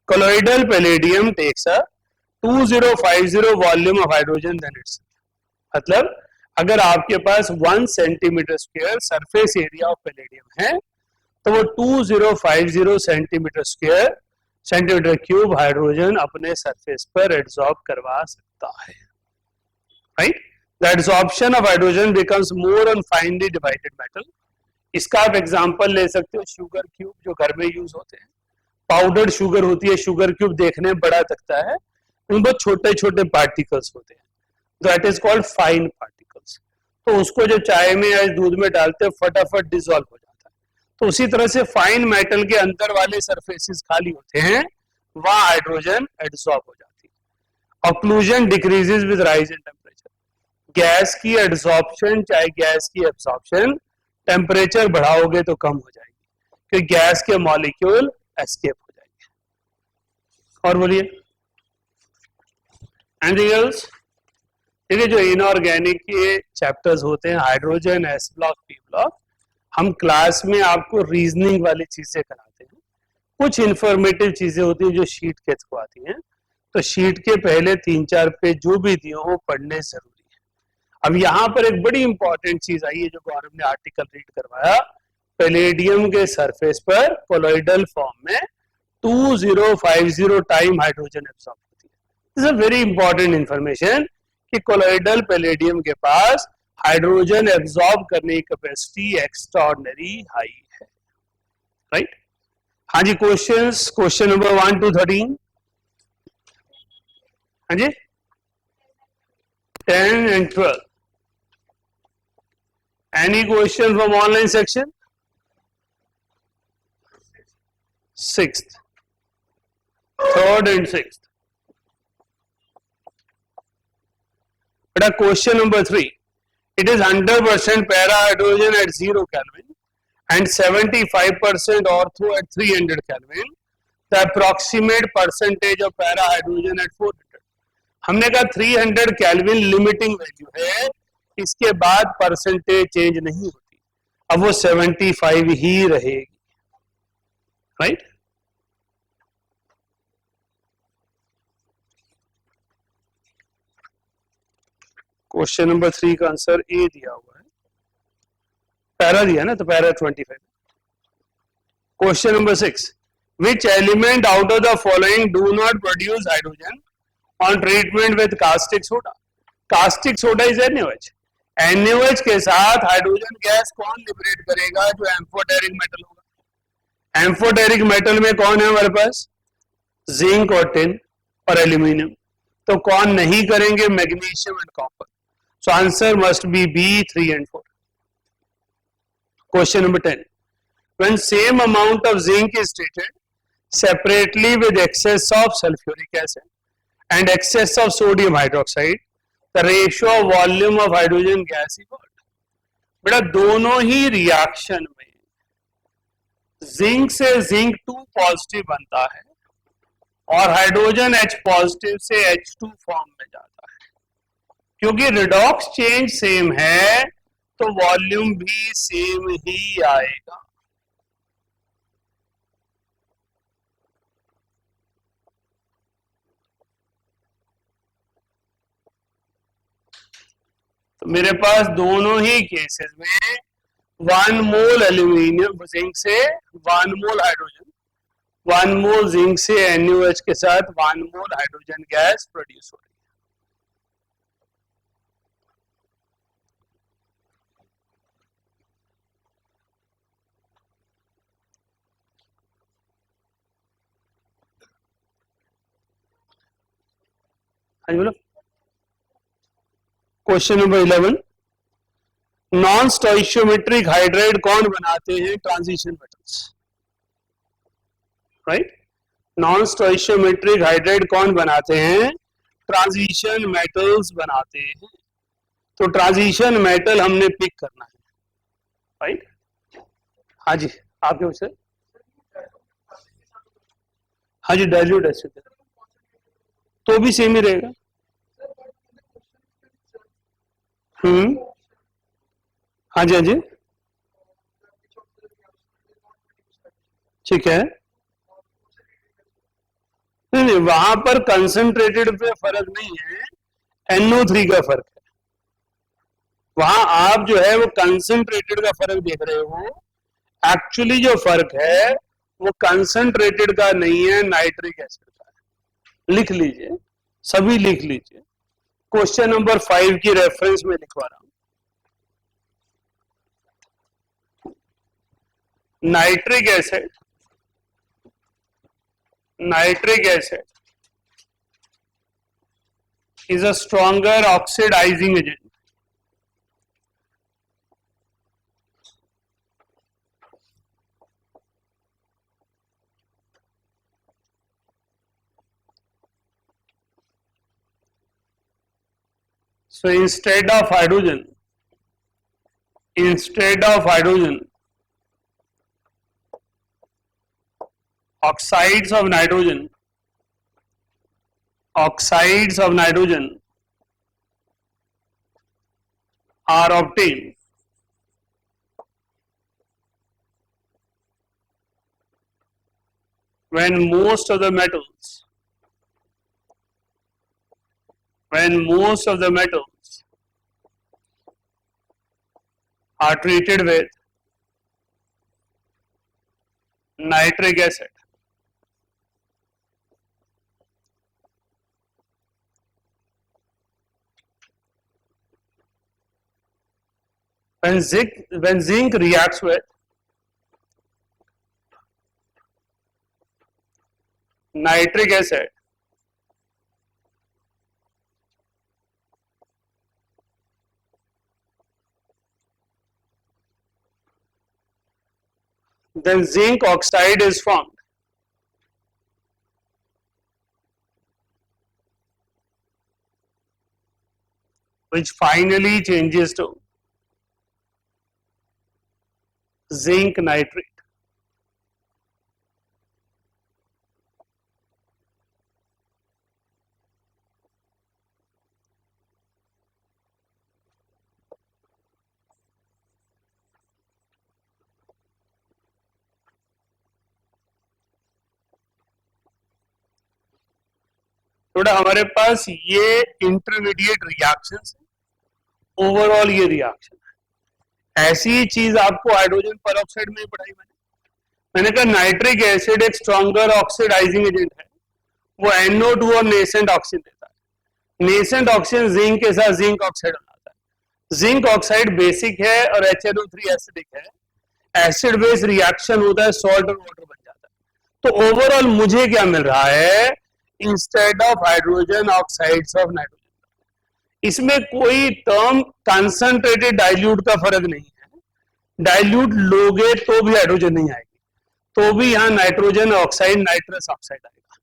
Speaker 1: Colloidal palladium takes a 2050 volume of hydrogen than its. मतलब अगर आपके पास 1 centimetre square surface area of palladium है तो वो 2050 सेंटीमीटर क्यूब हाइड्रोजन अपने सरफेस पर एड्सॉर्ब करवा सकता है, right. The adsorption of hydrogen becomes more on finally divided metal. इसका आप एग्जांपल ले सकते हो शुगर क्यूब जो घर में यूज होते हैं, पाउडर्ड शुगर होती है, शुगर क्यूब देखने में बड़ा दिखता है, उनमें बहुत छोटे छोटे पार्टिकल्स होते हैं, that is called fine particles. तो उसको जो चाय में या दूध में डालते हैं फटाफट डिसॉल्व हो जाता है। तो उसी तरह से फाइन मेटल के अंदर वाले सरफेसेस खाली होते हैं, वहां हाइड्रोजन एड्सॉर्ब हो जाती है। Occlusion decreases with rise in temperature. Gas की एड्सॉर्प्शन चाहे गैस की एब्सॉर्प्शन टेम्परेचर बढ़ाओगे तो कम हो जाएगी, क्योंकि गैस के मॉलिक्यूल एस्केप हो जाएंगे। और बोलिए एनीथिंग एल्स? ठीक है, जो इनऑर्गेनिक के चैप्टर्स होते हैं, hydrogen, S block, P block, हम क्लास में आपको रीजनिंग वाली चीजें कराते हैं। कुछ इंफॉर्मेटिव चीजें होती हैं जो शीट के थ्रू आती हैं, तो शीट के पहले 3-4 पेज जो भी दिए हो पढ़ने जरूरी है। अब यहाँ पर एक बड़ी इंपॉर्टेंट चीज आई है जो गौरव ने आर्टिकल रीड करवाया, पैलेडियम के सरफेस पर कोलॉइडल फॉर्म में 2050 टाइम हाइड्रोजन एब्सॉर्ब होती है। This is a very important information कि कोलॉइडल पैलेडियम के पास हाइड्रोजन एब्सॉर्ब करने की कैपेसिटी एक्स्ट्राऑर्डिनरी हाई है, राइट। हाँ जी, क्वेश्चंस, क्वेश्चन नंबर 1 to 13। हाँ जी, 10 and 12। Any question from online section? 6th, 3rd and 6th. But question number 3. It is 100% para hydrogen at 0 Kelvin and 75% ortho at 300 Kelvin. The approximate percentage of para hydrogen at 400. हमने कहा 300 kelvin limiting value है, इसके बाद percentage change नहीं होती, अब वो 75 ही रहेगी, राइट। क्वेश्चन नंबर 3 का आंसर ए दिया हुआ है, पैरा दिया ना, तो para 25। Question number 6, which element out of the following do not produce hydrogen on treatment with caustic soda? Caustic soda is NaOH। NaOH के साथ हाइड्रोजन गैस कौन लिबरेट करेगा? जो एम्फोटेरिक मेटल होगा। एम्फोटेरिक मेटल में कौन है हमारे पास? जिंक और टिन और एल्यूमिनियम। तो कौन नहीं करेंगे? Magnesium and copper. So answer must be B, 3 and 4। Question number 10, when same amount of zinc is treated separately with excess of sulfuric acid and excess of sodium hydroxide, the ratio of volume of hydrogen gas is what? बेटा दोनों ही reaction में zinc से zinc 2 positive बनता है और hydrogen H positive से H2 form में जाता है। क्योंकि रिडॉक्स चेंज सेम है तो वॉल्यूम भी सेम ही आएगा। तो मेरे पास दोनों ही केसेस में 1 मोल एल्यूमिनियम जिंक से 1 मोल हाइड्रोजन, 1 मोल जिंक से NaOH के साथ 1 मोल हाइड्रोजन गैस प्रोड्यूस हो रही है। हाँ जी बोलो। क्वेश्चन नंबर 11, नॉन स्टोइशियोमेट्रिक हाइड्राइड कौन बनाते हैं? Transition metals, right. Non स्टोइशियोमेट्रिक hydride कौन बनाते हैं? ट्रांजिशन मेटल्स बनाते हैं। तो ट्रांजिशन मेटल हमने पिक करना है, राइट। हाँ जी, आपके उससे हाँ जी, डाइल्यूट एसिड तो भी सेम ही रहेगा। हाँ जी, हाँ जी, ठीक है। नहीं नहीं, वहां पर कंसंट्रेटेड पे फर्क नहीं है, NO3 का फर्क है। वहां आप जो है वो कंसंट्रेटेड का फर्क देख रहे हो, एक्चुअली जो फर्क है वो कंसंट्रेटेड का नहीं है, नाइट्रिक एसिड का है। लिख लीजिए, सभी लिख लीजिए। क्वेश्चन नंबर 5 की रेफरेंस में लिखवा रहा हूं। Nitric acid is a stronger oxidizing agent. So instead of hydrogen, oxides of nitrogen are obtained when most of the metals are treated with nitric acid. When zinc reacts with nitric acid, then zinc oxide is formed. Which finally changes to zinc nitrate. थोड़ा हमारे पास ये intermediate reactions है, overall ये reaction है। ऐसी चीज आपको hydrogen peroxide में पढ़ाई मैंने कहा नाइट्रिक एसिड एक स्ट्रॉन्गर ऑक्सीडाइजिंग एजेंट है, वो NO2 और नेसेंट ऑक्सीजन देता है। नेसेंट ऑक्सीजन जिंक के साथ जिंक ऑक्साइड बनाता है। जिंक ऑक्साइड बेसिक है और HNO3 एसिडिक है। एसिड बेस रिएक्शन होता है, सॉल्ट और वाटर बन जाता है। तो ओवरऑल मुझे क्या मिल रहा है, instead of hydrogen oxides of nitrogen. इसमें कोई टर्म कंसंट्रेटेड डाइल्यूट का फर्क नहीं है। डाइल्यूट लोगे तो भी हाइड्रोजन नहीं आएगी, तो भी यहां नाइट्रोजन ऑक्साइड नाइट्रस ऑक्साइड आएगा,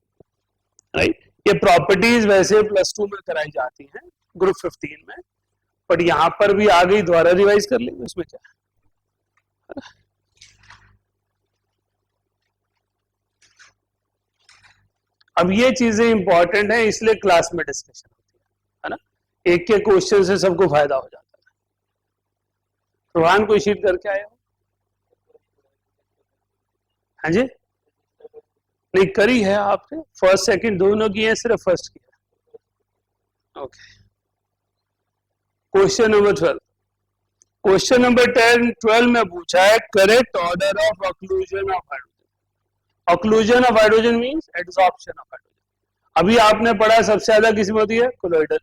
Speaker 1: राइट। ये प्रॉपर्टीज वैसे +2 में कराई जाती हैं, ग्रुप 15 में, बट यहां पर भी आ गई, दोबारा रिवाइज कर लेंगे, उसमें क्या है। अब ये चीजें इंपॉर्टेंट है, इसलिए क्लास में डिस्कशन होती है ना। एक के क्वेश्चन से सबको फायदा हो जाता है। रोहान कोई शीट करके आया हो? हाँ जी, नहीं करी है आपने, फर्स्ट सेकंड दोनों की है, सिर्फ फर्स्ट की है। Okay, question number 12। Question number 12 में पूछा है correct order of occlusion of hydrogen. Occlusion of hydrogen means adsorption of hydrogen. अभी आपने पढ़ा सबसे ज्यादा किसमें होती है, कोलोइडल,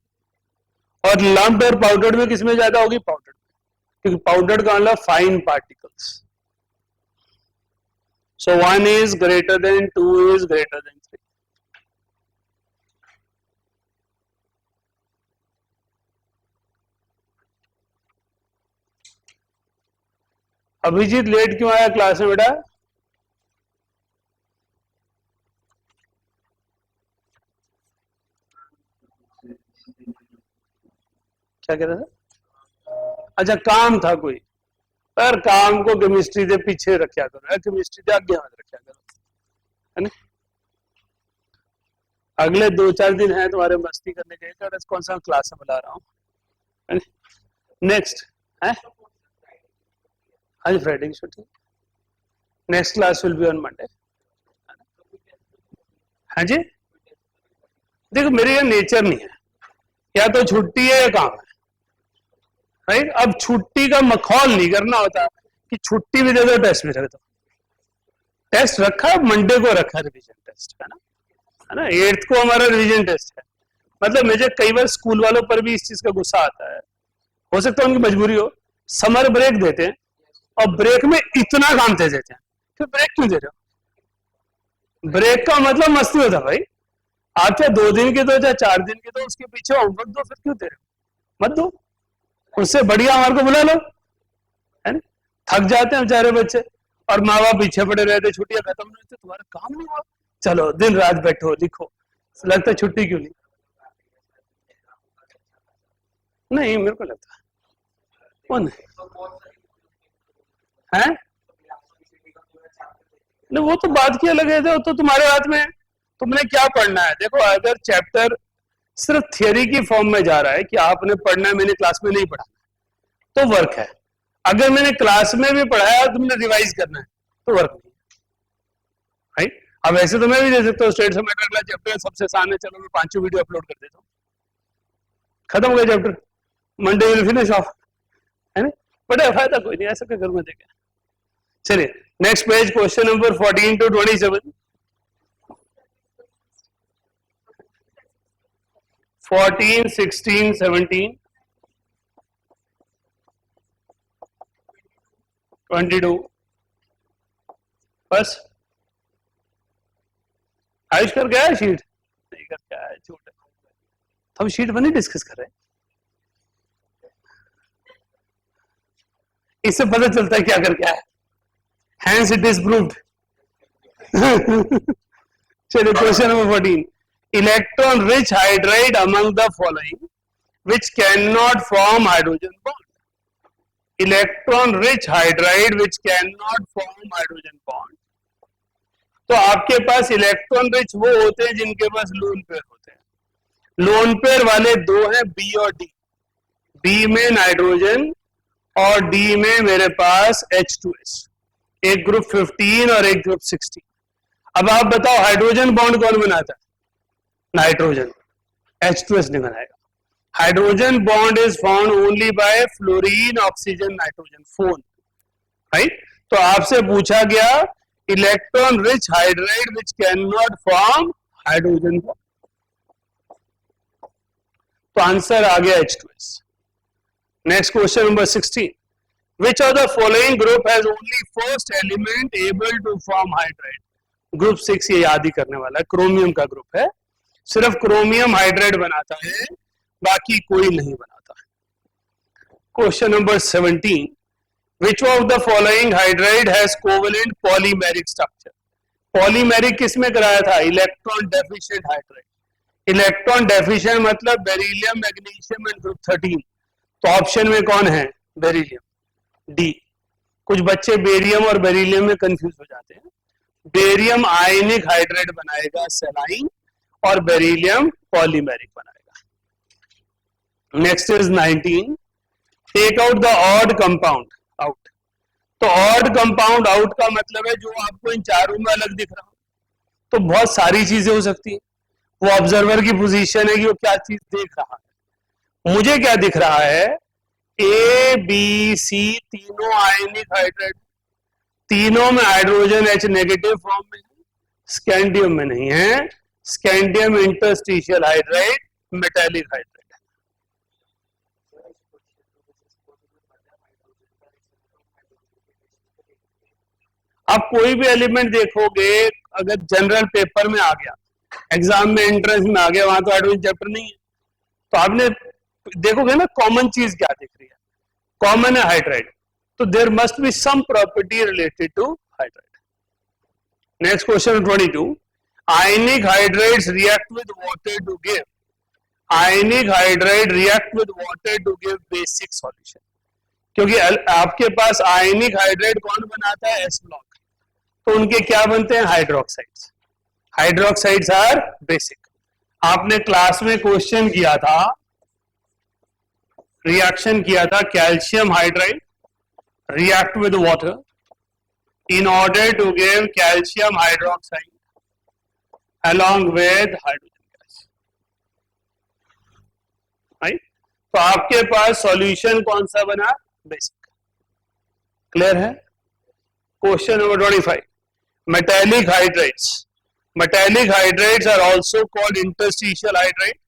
Speaker 1: और लंप्ड और पाउडर्ड में किसमें ज्यादा होगी, पाउडर्ड में, क्योंकि पाउडर्ड का मतलब fine particles. So 1 is greater than 2 is greater than 3. Abhijeet late क्यों आया क्लास में बेटा? क्या कह रहा था? अच्छा, काम था कोई, पर काम को केमिस्ट्री से पीछे रखा करो, केमिस्ट्री से आगे मत रखा करो, है ना। अगले 2-4 दिन है तुम्हारे मस्ती करने के, कौन सा क्लास में बुला रहा हूँ। नेक्स्ट है आज फ्राइडे की छुट्टी, next class will be on Monday. हाँ जी, देखो मेरे यहाँ नेचर नहीं है, या तो छुट्टी है या काम है, राइट। अब छुट्टी का मखौल नहीं करना होता कि छुट्टी भी दे दो, टेस्ट भी रख दो। टेस्ट रखा है, मंडे को रखा रिवीजन टेस्ट, है ना 8th को हमारा रिवीजन टेस्ट है। मतलब मुझे कई बार स्कूल वालों पर भी इस चीज का गुस्सा आता है, हो सकता है उनकी मजबूरी हो, समर ब्रेक देते हैं और ब्रेक में इतना काम दे देते हैं, फिर ब्रेक क्यों दे रहे हो? ब्रेक का मतलब मस्ती होता है भाई, आप चाहे 2 दिन के दो चाहे 4 दिन के दो, उसके पीछे होमवर्क दो, फिर क्यों दे रहे हो? मत दो, उससे बढ़िया हमारे को बुला लो, है ना। थक जाते हैं बेचारे बच्चे और माँ बाप पीछे पड़े रहते, छुट्टियां खत्म नहीं होती, तुम्हारा काम नहीं हुआ, चलो दिन रात बैठो लिखो, लगता है छुट्टी क्यों नहीं मेरे को लगता वो नहीं है। नहीं वो तो बात की अलग है, तो तुम्हारे हाथ में है, तुमने क्या पढ़ना है। देखो अगर चैप्टर सिर्फ थियरी की फॉर्म में जा रहा है कि आपने पढ़ना है, मैंने क्लास में नहीं पढ़ा, तो वर्क है। अगर मैंने क्लास में भी पढ़ाया तुमने रिवाइज करना है, तो वर्क नहीं है। अब ऐसे तो मैं भी दे सकता हूँ, स्टेट्स ऑफ मैटर का चैप्टर सबसे आसान है, चलो मैं 5 वीडियो अपलोड कर देता हूँ, खत्म हो गया chapter, Monday will finish off, है ना। बट फायदा कोई नहीं, ऐसा क्या करूंगा देखें। चलिए next page, question number 14 to 27। 14, 16, 17, 22, बस आयुष कर गया है शीट, नहीं कर क्या है, झूठ है, हम शीट पर नहीं डिस्कस कर रहे, इससे पता चलता है क्या कर क्या है, हैंस इट इज प्रूव्ड। चलिए question number 14, electron rich hydride among the following which cannot form hydrogen bond. Electron rich hydride which cannot form hydrogen bond. तो आपके पास इलेक्ट्रॉन रिच वो होते हैं जिनके पास लोन पेयर होते हैं। लोन पेयर वाले 2 हैं, बी और डी। बी में नाइट्रोजन और डी में मेरे पास H2S, एक ग्रुप 15 और एक ग्रुप 16। अब आप बताओ हाइड्रोजन बॉन्ड कौन बनाता है? नाइट्रोजन, H2S नहीं बनाएगा। Hydrogen bond is found only by fluorine oxygen nitrogen, phone, right. तो आपसे पूछा गया electron rich hydride which can not form hydrogen bond, तो आंसर आ गया H2S। Next question number 16, which of the following group has only first element able to form hydride? Group 6 ये याद ही करने वाला है, क्रोमियम का ग्रुप है, सिर्फ क्रोमियम हाइड्राइड बनाता है, बाकी कोई नहीं बनाता। Question number 17, which of the following hydride has covalent polymeric structure? Polymeric किस में कराया था? Electron deficient hydride. Electron deficient मतलब बेरिलियम, मैग्नीशियम एंड ग्रुप 13, तो ऑप्शन में कौन है? Beryllium, D. कुछ बच्चे बेरियम और बेरिलियम में कंफ्यूज हो जाते हैं। बेरियम आयनिक हाइड्राइड बनाएगा सेलाइन और बेरिलियम पॉलीमेरिक बनाएगा। Next is 19, take out the odd compound out. तो ऑड कंपाउंड आउट का मतलब है जो आपको इन चारों में अलग दिख रहा हो, तो बहुत सारी चीजें हो सकती है, वो ऑब्जर्वर की पोजीशन है कि वो क्या चीज देख रहा है। मुझे क्या दिख रहा है? ए बी सी तीनों आयनिक हाइड्राइड, तीनों में हाइड्रोजन H नेगेटिव फॉर्म में है, स्कैंडियम में नहीं है। Scandium interstitial hydride, metallic hydride. आप कोई भी एलिमेंट देखोगे, अगर जनरल पेपर में आ गया, एग्जाम में एंट्रेंस में आ गया, वहां तो हाइड्रोजन चैप्टर नहीं है, तो आपने देखोगे ना कॉमन चीज क्या दिख रही है? कॉमन है हाइड्राइड, तो there must be some property related to hydride. Next question 22, ionic hydrides react with water to give, ionic hydride react with water to give basic solution. क्योंकि आपके पास आयनिक हाइड्राइड कौन बनाता है? एस ब्लॉक, तो उनके क्या बनते हैं? हाइड्रोक्साइड्स। Hydroxides are basic. आपने क्लास में क्वेश्चन किया था, रिएक्शन किया था, calcium hydride react with water in order to give calcium hydroxide along with hydrogen gas, right? तो आपके पास सॉल्यूशन कौन सा बना? बेसिक। क्लियर है? Question number 25, metallic hydrates. Metallic hydrates are also called interstitial hydrate.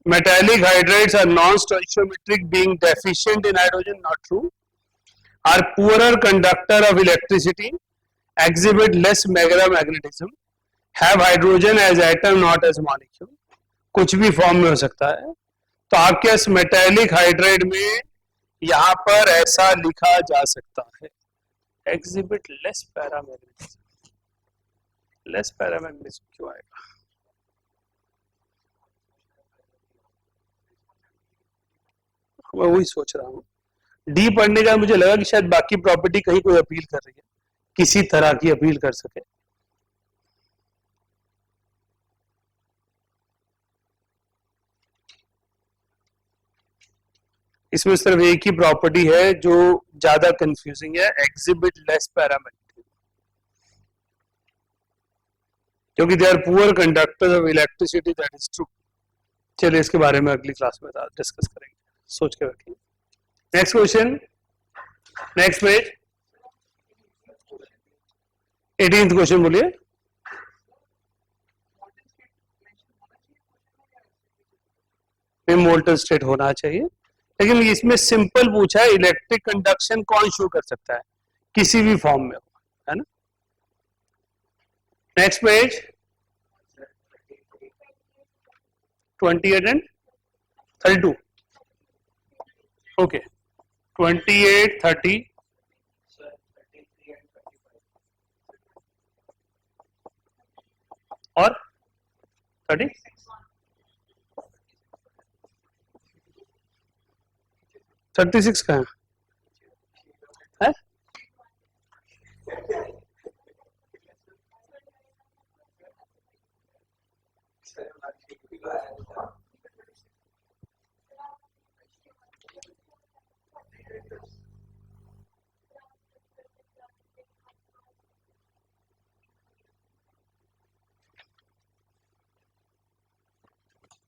Speaker 1: Metallic hydrates are non-stoichiometric, being deficient in hydrogen. Not true. Are poorer conductor of electricity, exhibit less magnetism, have hydrogen as atom not as molecule. कुछ भी form में हो सकता है. तो आपके इस metallic hydrate में यहां पर ऐसा लिखा जा सकता है, exhibit less paramagnetism. Less paramagnetism क्यों आएगा? मैं वही सोच रहा हूँ. डी पढ़ने का मुझे लगा कि शायद बाकी प्रॉपर्टी कहीं कोई अपील कर रही है, किसी तरह की अपील कर सके. इसमें सिर्फ एक ही प्रॉपर्टी है जो ज्यादा कंफ्यूजिंग है, एग्जिबिट लेस पैरामैग्नेटिज्म, क्योंकि they are poor conductors of electricity. That is true. चलिए इसके बारे में अगली क्लास में डिस्कस करेंगे, सोच के रखिए. Next question, next page, 18th question बोलिए. मोल्टन स्टेट होना चाहिए, लेकिन इसमें सिंपल पूछा है इलेक्ट्रिक कंडक्शन कौन शो कर सकता है, किसी भी फॉर्म में हो, है ना. Next page, 28 and 32. ओके, 28, 30 और 30. 36 का है?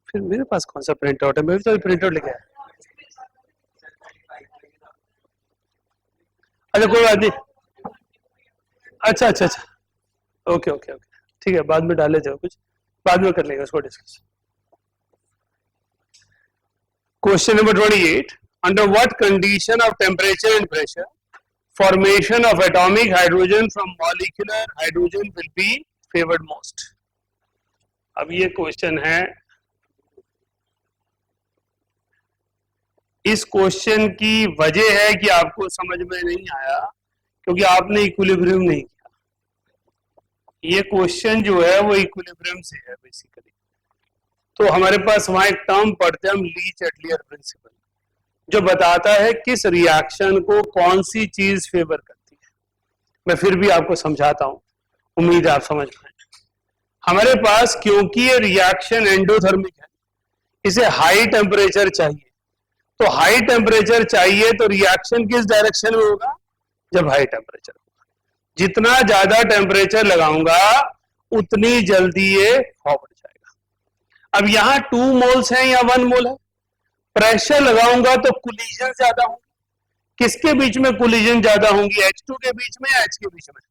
Speaker 1: फिर मेरे पास कौन सा प्रिंट आउट है? मेरे तो प्रिंट आउट लेके आया. अच्छा कोई बात नहीं. अच्छा अच्छा अच्छा, ओके ओके ओके, ठीक है, बाद में डाले जाओ, कुछ बाद में कर लेंगे उसको discuss. Question number 28, under what condition of temperature and pressure formation of atomic hydrogen from molecular hydrogen will be favored most. अब ये क्वेश्चन है, इस क्वेश्चन की वजह है कि आपको समझ में नहीं आया क्योंकि आपने इक्विलिब्रियम नहीं किया. ये क्वेश्चन जो है वो इक्विलिब्रियम से है बेसिकली. तो हमारे पास वहां एक टर्म पढ़ते हैं हम, ली-चैटलियर प्रिंसिपल, जो बताता है किस रिएक्शन को कौन सी चीज फेवर करती है. मैं फिर भी आपको समझाता हूं, उम्मीद है आप समझ पाए. हमारे पास क्योंकि ये रिएक्शन एंडोथर्मिक है, इसे हाई टेम्परेचर चाहिए. तो हाई टेम्परेचर चाहिए तो रिएक्शन किस डायरेक्शन में होगा? जब हाई टेम्परेचर होगा. जितना ज्यादा टेम्परेचर लगाऊंगा उतनी जल्दी ये फॉरवर्ड जाएगा. अब यहाँ 2 मोल्स हैं या 1 मोल है. प्रेशर लगाऊंगा तो कोलिजन ज्यादा होंगी. किसके बीच में कोलिजन ज्यादा होंगी? H2 के बीच में या H के बीच में?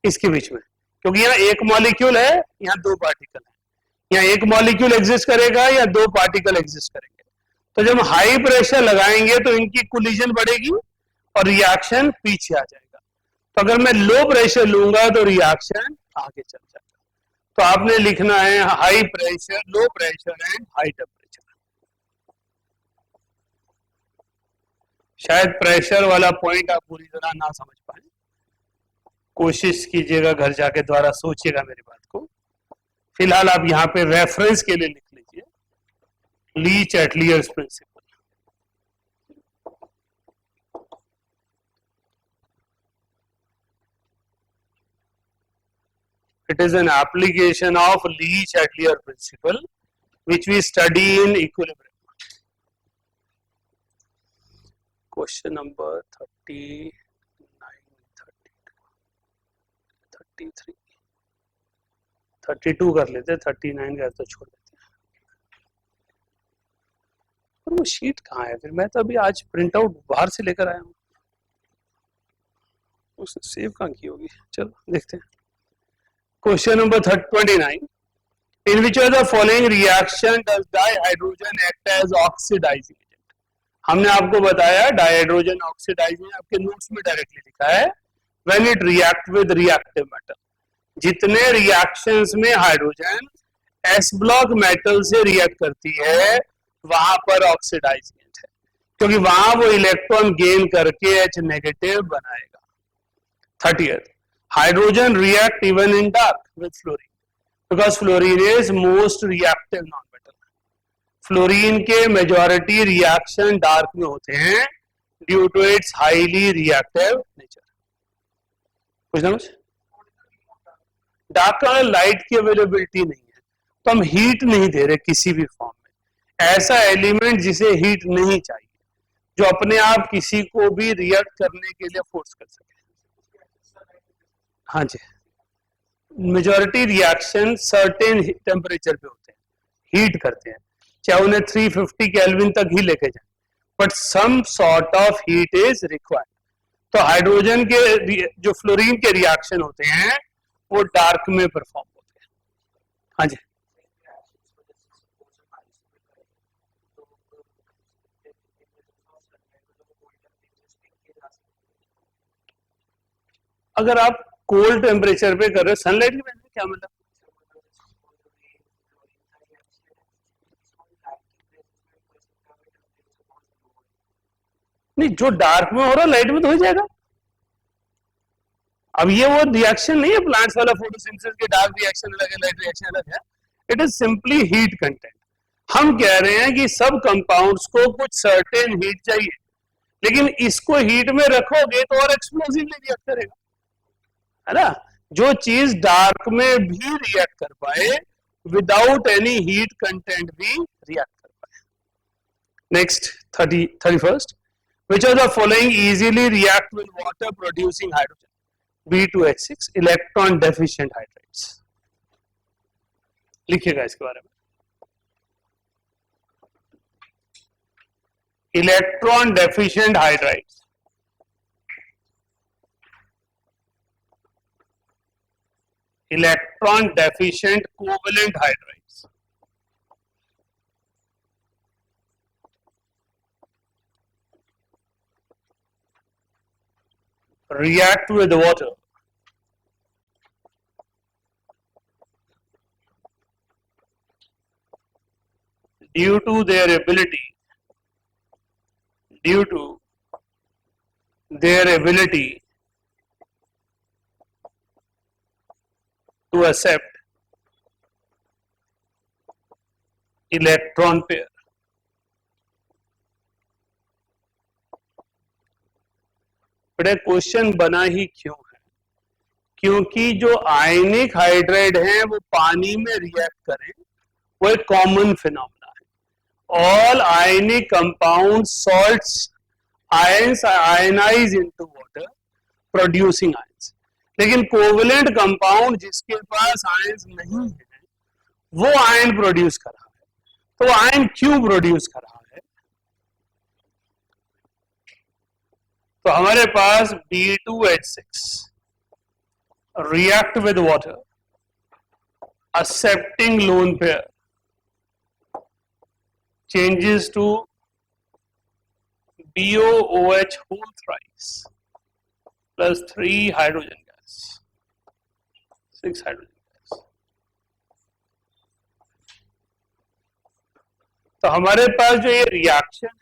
Speaker 1: इसके बीच में, क्योंकि यहाँ एक मॉलिक्यूल है, यहाँ 2 पार्टिकल है. यहाँ एक मॉलिक्यूल एग्जिस्ट करेगा या 2 पार्टिकल एग्जिस्ट करेंगे. तो जब हम हाई प्रेशर लगाएंगे तो इनकी कोलिजन बढ़ेगी और रिएक्शन पीछे आ जाएगा. तो अगर मैं लो प्रेशर लूंगा तो रिएक्शन आगे चल जाएगा. तो आपने लिखना है high pressure, low pressure and high temperature. शायद प्रेशर वाला पॉइंट आप पूरी तरह ना समझ पाए, कोशिश कीजिएगा घर जाके द्वारा सोचिएगा मेरी बात को. फिलहाल आप यहाँ पे रेफरेंस के लिए लिख लीजिए ली-चैटलियर्स principal. It is an application of Lee-Chatelier principle which we study in equilibrium. Question number 39, 32, 33, 32 कर लेते, 39 का तो छोड़ देते. वो शीट कहाँ है फिर? मैं तो अभी आज प्रिंट आउट बाहर से लेकर आया हूँ, उसने सेव कहाँ की होगी? चलो देखते हैं। Question number 29, in which of the following reaction does dihydrogen act as oxidizing agent? हमने आपको बताया डाइहाइड्रोजन ऑक्सीडाइजिंग, आपके नोट्स में डायरेक्टली लिखा है when it react with reactive metal. जितने रिएक्शंस में हाइड्रोजन एस ब्लॉक मेटल से रिएक्ट करती है वहां पर ऑक्सीडाइजिंग एजेंट है, क्योंकि वहां वो इलेक्ट्रॉन गेन करके H नेगेटिव बनाएगा। 30th, hydrogen react even in dark with fluorine because fluorine is most reactive non-metal. Fluorine के मेजॉरिटी रिएक्शन डार्क में होते हैं due to its highly reactive nature. कुछ ना कुछ डार्क का लाइट की अवेलेबिलिटी नहीं है, तो हम हीट नहीं दे रहे किसी भी फॉर्म में। ऐसा एलिमेंट जिसे हीट नहीं चाहिए, जो अपने आप किसी को भी रिएक्ट करने के लिए फोर्स कर सके। हाँ जी, मेजॉरिटी रिएक्शन सर्टेन टेम्परेचर पे होते हैं, हीट करते हैं, चाहे उन्हें 350 केल्विन तक ही लेके जाए, but some sort of heat is required. तो हाइड्रोजन के जो फ्लोरीन के रिएक्शन होते हैं वो डार्क में परफॉर्म होते हैं। हाँ जी, अगर आप कोल्ड टेम्परेचर पे कर रहे हो, सनलाइट की वजह से क्या मतलब? नहीं, जो डार्क में हो रहा है लाइट में तो हो जाएगा। अब ये वो रिएक्शन नहीं है प्लांट्स वाला फोटोसिंथेसिस के, डार्क रिएक्शन अलग है, लाइट रिएक्शन अलग है। It is simply heat content. हम कह रहे हैं कि सब कंपाउंड्स को कुछ सर्टेन हीट चाहिए, लेकिन इसको हीट में रखोगे तो और एक्सप्लोसिवली रिएक्ट करेगा, है ना? जो चीज डार्क में भी रिएक्ट कर पाए विदाउट एनी हीट कंटेंट भी रिएक्ट कर पाए। Next 31st, which of the following easily react with water producing hydrogen? B2H6 electron deficient hydrides. लिखिएगा इसके बारे में, electron deficient hydrides. Electron deficient covalent hydrides. react with water due to their ability to accept electron pair. बड़े question बना ही क्यों है? क्योंकि जो आयनिक हाइड्राइड हैं वो पानी में रिएक्ट करें, वो एक कॉमन फिनोमेना है। All ionic compound salts ions ionize into water producing ions, लेकिन कोवेलेंट कंपाउंड जिसके पास आयंस नहीं है वो आयन प्रोड्यूस कर रहा है। तो आयन क्यों प्रोड्यूस कर रहा है? तो हमारे पास B2H6 react with water, accepting lone pair changes to BOOH whole thrice plus 3 hydrogen gas, 6 hydrogen gas। तो हमारे पास जो ये रिएक्शन है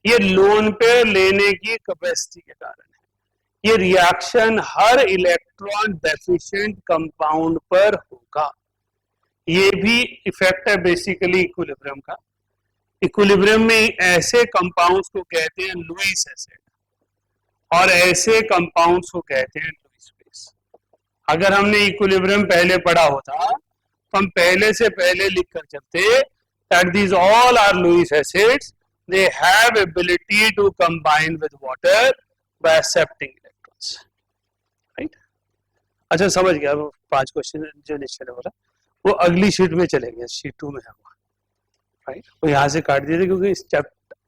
Speaker 1: ये लोन पेयर लेने की कैपेसिटी के कारण है। ये रिएक्शन हर इलेक्ट्रॉन डेफिशिएंट कंपाउंड पर होगा। ये भी इफेक्ट है बेसिकली इक्विलिब्रियम का। इक्विलिब्रियम में ऐसे कंपाउंड्स को कहते हैं लुईस एसिड और ऐसे कंपाउंड्स को कहते हैं लुईस बेस। अगर हमने इक्विलिब्रियम पहले पढ़ा होता तो हम पहले से पहले लिख कर चलते that these all are Lewis acids, they have ability to combine with water by accepting electrons, right? अच्छा, समझ गया। वो 5 क्वेश्चन जो निश्चय हो रहा वो अगली शीट में चलेंगे, शीट 2 में है वो, राइट? वो यहाँ से काट दिए थे क्योंकि इस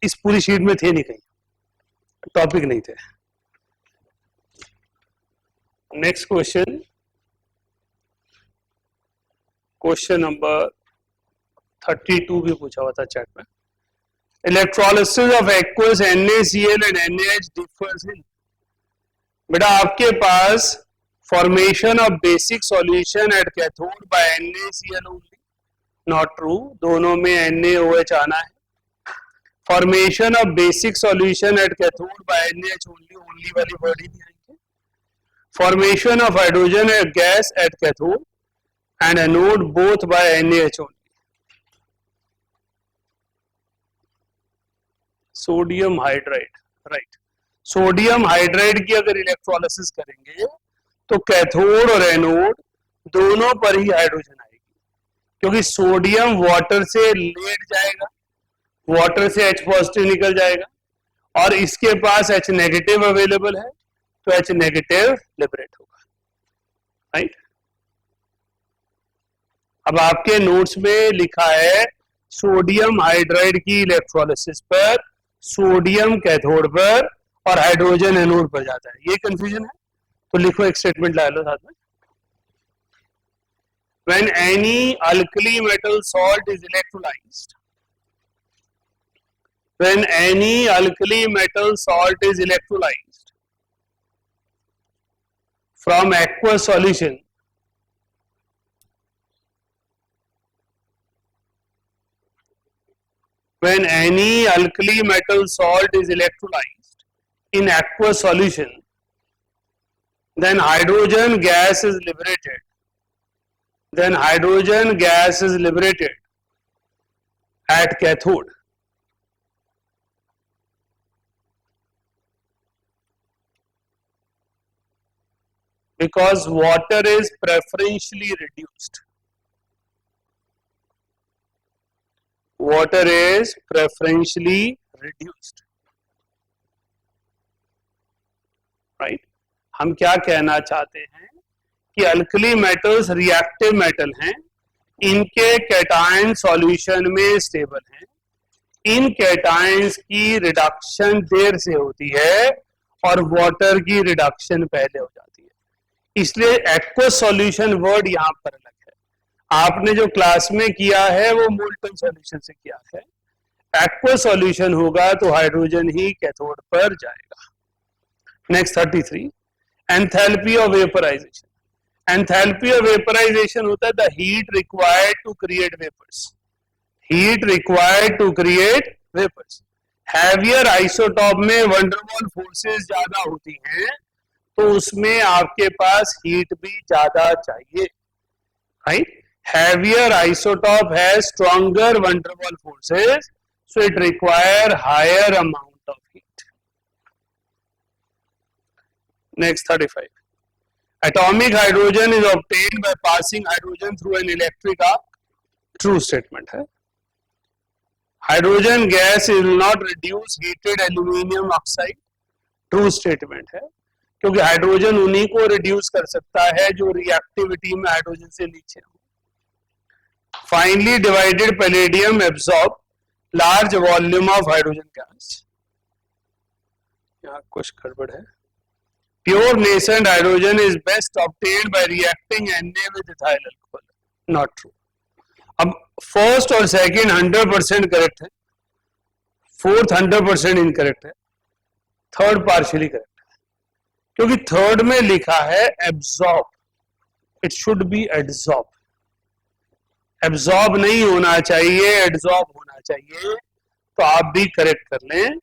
Speaker 1: इस पूरी शीट में थे नहीं, कहीं टॉपिक नहीं थे। नेक्स्ट क्वेश्चन, क्वेश्चन नंबर 32 भी पूछा हुआ था चैट में। Electrolysis of aqueous NaCl and NaH differs in. बेटा आपके पास formation of basic solution at cathode by NaCl only, not true, दोनों में NaOH आना है। Formation of basic solution at cathode by NaH only, only वाली word ही नहीं आएंगे। Formation of hydrogen gas at cathode and anode both by NaH only. Sodium hydride, right, sodium hydride की अगर इलेक्ट्रोलिसिस करेंगे तो कैथोड और एनोड दोनों पर ही हाइड्रोजन आएगी, क्योंकि सोडियम वाटर से लेट जाएगा, वाटर से H पॉजिटिव निकल जाएगा, और इसके पास H नेगेटिव अवेलेबल है, तो H नेगेटिव लिबरेट होगा, राइट। अब आपके नोट्स में लिखा है सोडियम हाइड्राइड की इलेक्ट्रोलिसिस पर सोडियम कैथोड पर और हाइड्रोजन एनोड पर जाता है, ये कंफ्यूजन है, तो लिखो एक स्टेटमेंट ला लो साथ में। When any alkali metal salt is electrolyzed, when any alkali metal salt is electrolyzed from aqueous solution, when any alkali metal salt is electrolyzed in aqueous solution, then hydrogen gas is liberated. Then hydrogen gas is liberated at cathode. Because water is preferentially reduced. Water is preferentially reduced. Right? हम क्या कहना चाहते हैं कि alkali metals reactive metal हैं, इनके cation solution में stable हैं, इन कैटायंस की रिडक्शन देर से होती है और वाटर की रिडक्शन पहले हो जाती है, इसलिए एक्वस सॉल्यूशन वर्ड यहां पर अलग है। आपने जो क्लास में किया है वो मोल्टन सॉल्यूशन से किया है, एक्वस सॉल्यूशन होगा तो हाइड्रोजन ही कैथोड पर जाएगा। Next 33, enthalpy of vaporization. Enthalpy of vaporization होता है the heat required to create vapours, heat required to create vapours. Heavier isotope में वंडरवॉल फोर्सेस ज्यादा होती हैं, तो उसमें आपके पास हीट भी ज्यादा चाहिए, राइट। हैवियर आइसोटॉप है stronger van der Waals forces, so it require higher amount of heat. Next 35. Atomic hydrogen is obtained by passing hydrogen through an electric arc. True statement है। Hydrogen gas will not reduce heated aluminium oxide. True statement है, क्योंकि hydrogen उन्हीं को reduce कर सकता है जो reactivity में हाइड्रोजन से नीचे हो। Finely divided palladium absorb large volume of hydrogen gas. यहाँ कुछ गड़बड़ है। Pure nascent hydrogen is best obtained by reacting Na with ethyl alcohol. Not true. अब फर्स्ट और सेकंड 100% करेक्ट है, फोर्थ 100% इनकरेक्ट है, थर्ड पार्शियली करेक्ट है, क्योंकि थर्ड में लिखा है absorb, it should B adsorb. Absorb नहीं होना चाहिए, एड्सॉर्ब होना चाहिए, तो आप भी करेक्ट कर लें,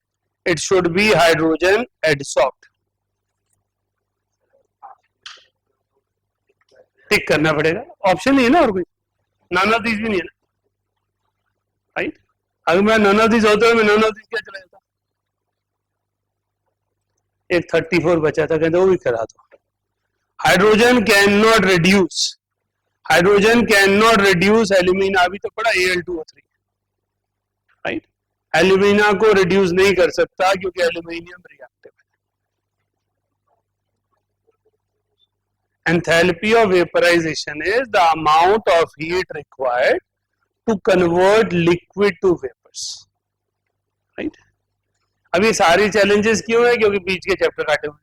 Speaker 1: it should be hydrogen adsorbed. Tick करना पड़ेगा, ऑप्शन नहीं है ना और कोई, नन ऑफ दिस भी नहीं है ना, राइट। अगर मैं नन ऑफ दिस होता मैं नन ऑफ दिस क्या चला जाता। एक 34 बचा था, कहते वो भी करा दो। Hydrogen can not reduce, hydrogen can not reduce alumina, अभी तो पड़ा Al2O3, राइट। एल्यूमिना को रिड्यूस नहीं कर सकता क्योंकि एल्यूमिनियम रिएक्टिव है। Enthalpy of vaporization is the amount of heat required to convert liquid to vapors, right? अब ये सारी चैलेंजेस क्यों है? क्योंकि बीच के चैप्टर काटे हुए।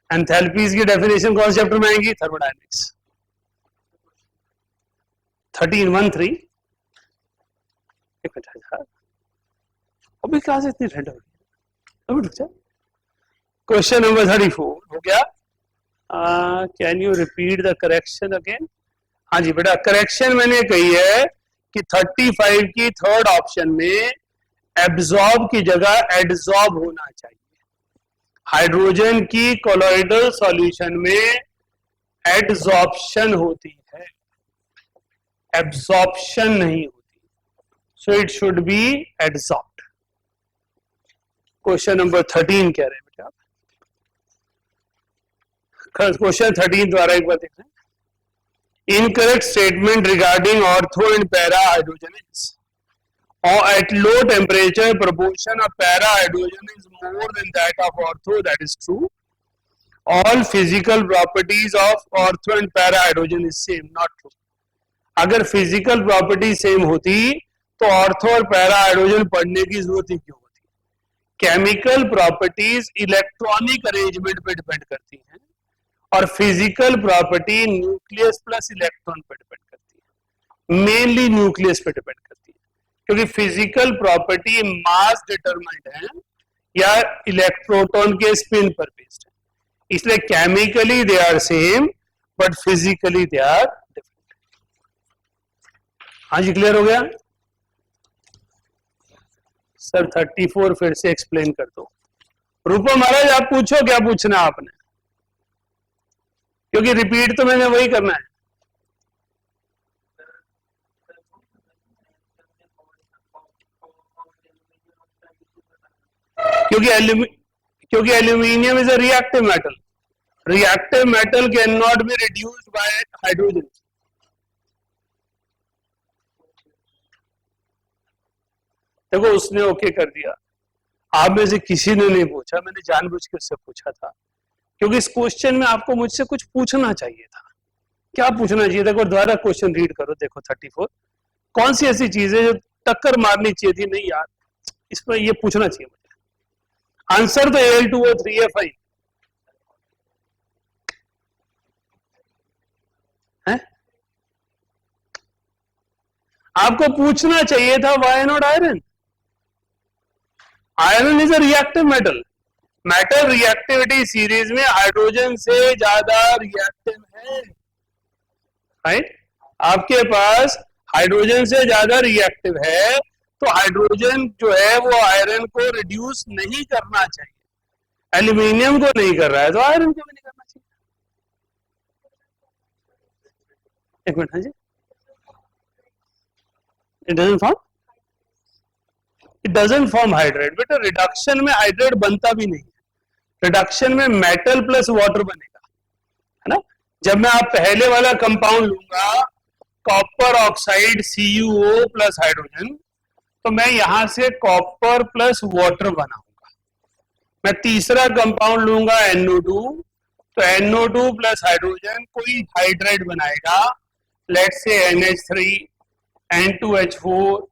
Speaker 1: एंथैल्पीज की डेफिनेशन कौन से चैप्टर में आएंगी? थर्मोडायनेमिक्स। 13:13। अभी कहां से इतनी ठंड हो गई? अभी रुक जा। क्वेश्चन नंबर 34 हो गया। Can you repeat the correction again? हाँ जी बेटा, करेक्शन मैंने कही है कि 35 की थर्ड ऑप्शन में एब्जॉर्ब की जगह एडजॉर्ब होना चाहिए। हाइड्रोजन की कोलॉइडल सॉल्यूशन में एडजॉर्प्शन होती है, एब्जॉर्प्शन नहीं होती, so it should be adsorbed. Question number 13 कह रहे हैं बेटा। क्वेश्चन 13 द्वारा एक बार देख रहे हैं। Incorrect statement regarding ortho and para hydrogen is, or at low temperature proportion of para hydrogen is more than that of ortho. That is true. All physical properties of ortho and para hydrogen is same. Not true. अगर physical property same होती तो ortho और para hydrogen पढ़ने की जरूरत ही क्यों होती? Chemical properties electronic arrangement पे डिपेंड करती हैं और physical property nucleus plus electron पर डिपेंड करती है, मेनली न्यूक्लियस पर डिपेंड करती है, क्योंकि फिजिकल प्रॉपर्टी मास डिटरमाइंड है या इलेक्ट्रोटॉन के स्पिन पर बेस्ड है, इसलिए chemically they are same but physically they are different. हाँ जी, क्लियर हो गया सर? 34 फिर से एक्सप्लेन कर दो। रूपम महाराज आप पूछो, क्या पूछना आपने, क्योंकि रिपीट तो मैंने वही करना है। क्योंकि aluminium is a reactive metal. Reactive metal can not be reduced by hydrogen. देखो उसने ओके कर दिया, आप में से किसी ने नहीं पूछा, मैंने जानबूझ के उससे पूछा था क्योंकि इस क्वेश्चन में आपको मुझसे कुछ पूछना चाहिए था। क्या पूछना चाहिए था? दोबारा क्वेश्चन रीड करो, देखो 34 कौन सी ऐसी चीज है जो टक्कर मारनी चाहिए थी? नहीं यार, इसमें ये पूछना चाहिए मुझे। आंसर तो Al2O3Fi है। आपको पूछना चाहिए था why not iron? Iron is a reactive metal. Metal reactivity series में हाइड्रोजन से ज्यादा रिएक्टिव है, राइट? आपके पास हाइड्रोजन से ज्यादा रिएक्टिव है, तो हाइड्रोजन जो है वो आयरन को रिड्यूस नहीं करना चाहिए। एल्यूमिनियम को नहीं कर रहा है तो आयरन को भी नहीं करना चाहिए। एक मिनट, हाँ जी, इट डजंट फॉर्म हाइड्रेट। बेटा रिडक्शन में हाइड्रेट बनता भी नहीं है, रिडक्शन में मेटल प्लस वाटर बनेगा, है ना? जब मैं आप पहले वाला कंपाउंड लूंगा copper oxide CuO plus hydrogen, तो मैं यहां से कॉपर प्लस वाटर बनाऊंगा। मैं तीसरा कंपाउंड लूंगा NO2, तो NO2 प्लस हाइड्रोजन कोई हाइड्रेट बनाएगा, लेट्स से NH3, N2H4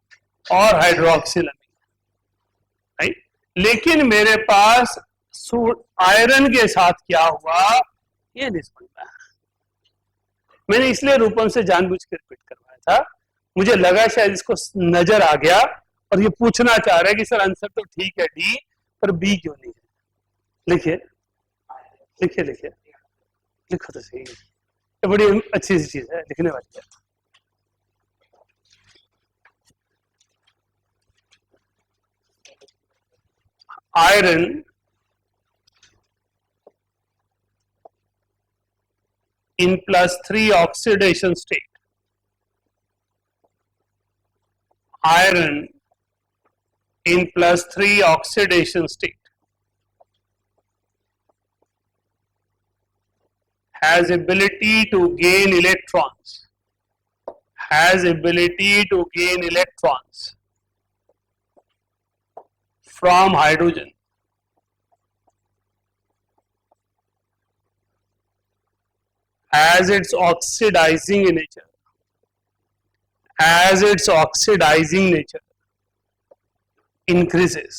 Speaker 1: और हाइड्रोक्सिल अमीन, राइट? लेकिन मेरे पास आयरन के साथ क्या हुआ ये नहीं समझ में आया। मैंने इसलिए रूपम से जानबूझ कर रिपीट करवाया था, मुझे लगा शायद इसको नजर आ गया और ये पूछना चाह रहा है कि सर आंसर तो ठीक है डी, पर बी क्यों नहीं है? लिखिए लिखिए लिखिए, लिखो तो सही, ये बड़ी अच्छी सी चीज है लिखने वाली है। Iron in +3 oxidation state, iron in +3 oxidation state has ability to gain electrons, from hydrogen as its oxidizing nature increases,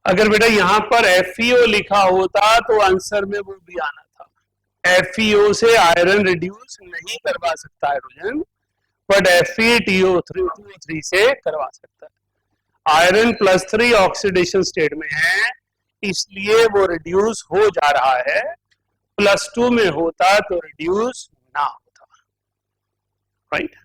Speaker 1: अगर बेटा यहां पर FeO लिखा होता तो आंसर में वो भी आना था। FeO से आयरन रिड्यूस नहीं करवा सकता हाइड्रोजन, बट FeTO3 से करवा सकता है। आयरन +3 ऑक्सीडेशन स्टेट में है, इसलिए वो रिड्यूस हो जा रहा है। +2 में होता तो रिड्यूस ना होता, right.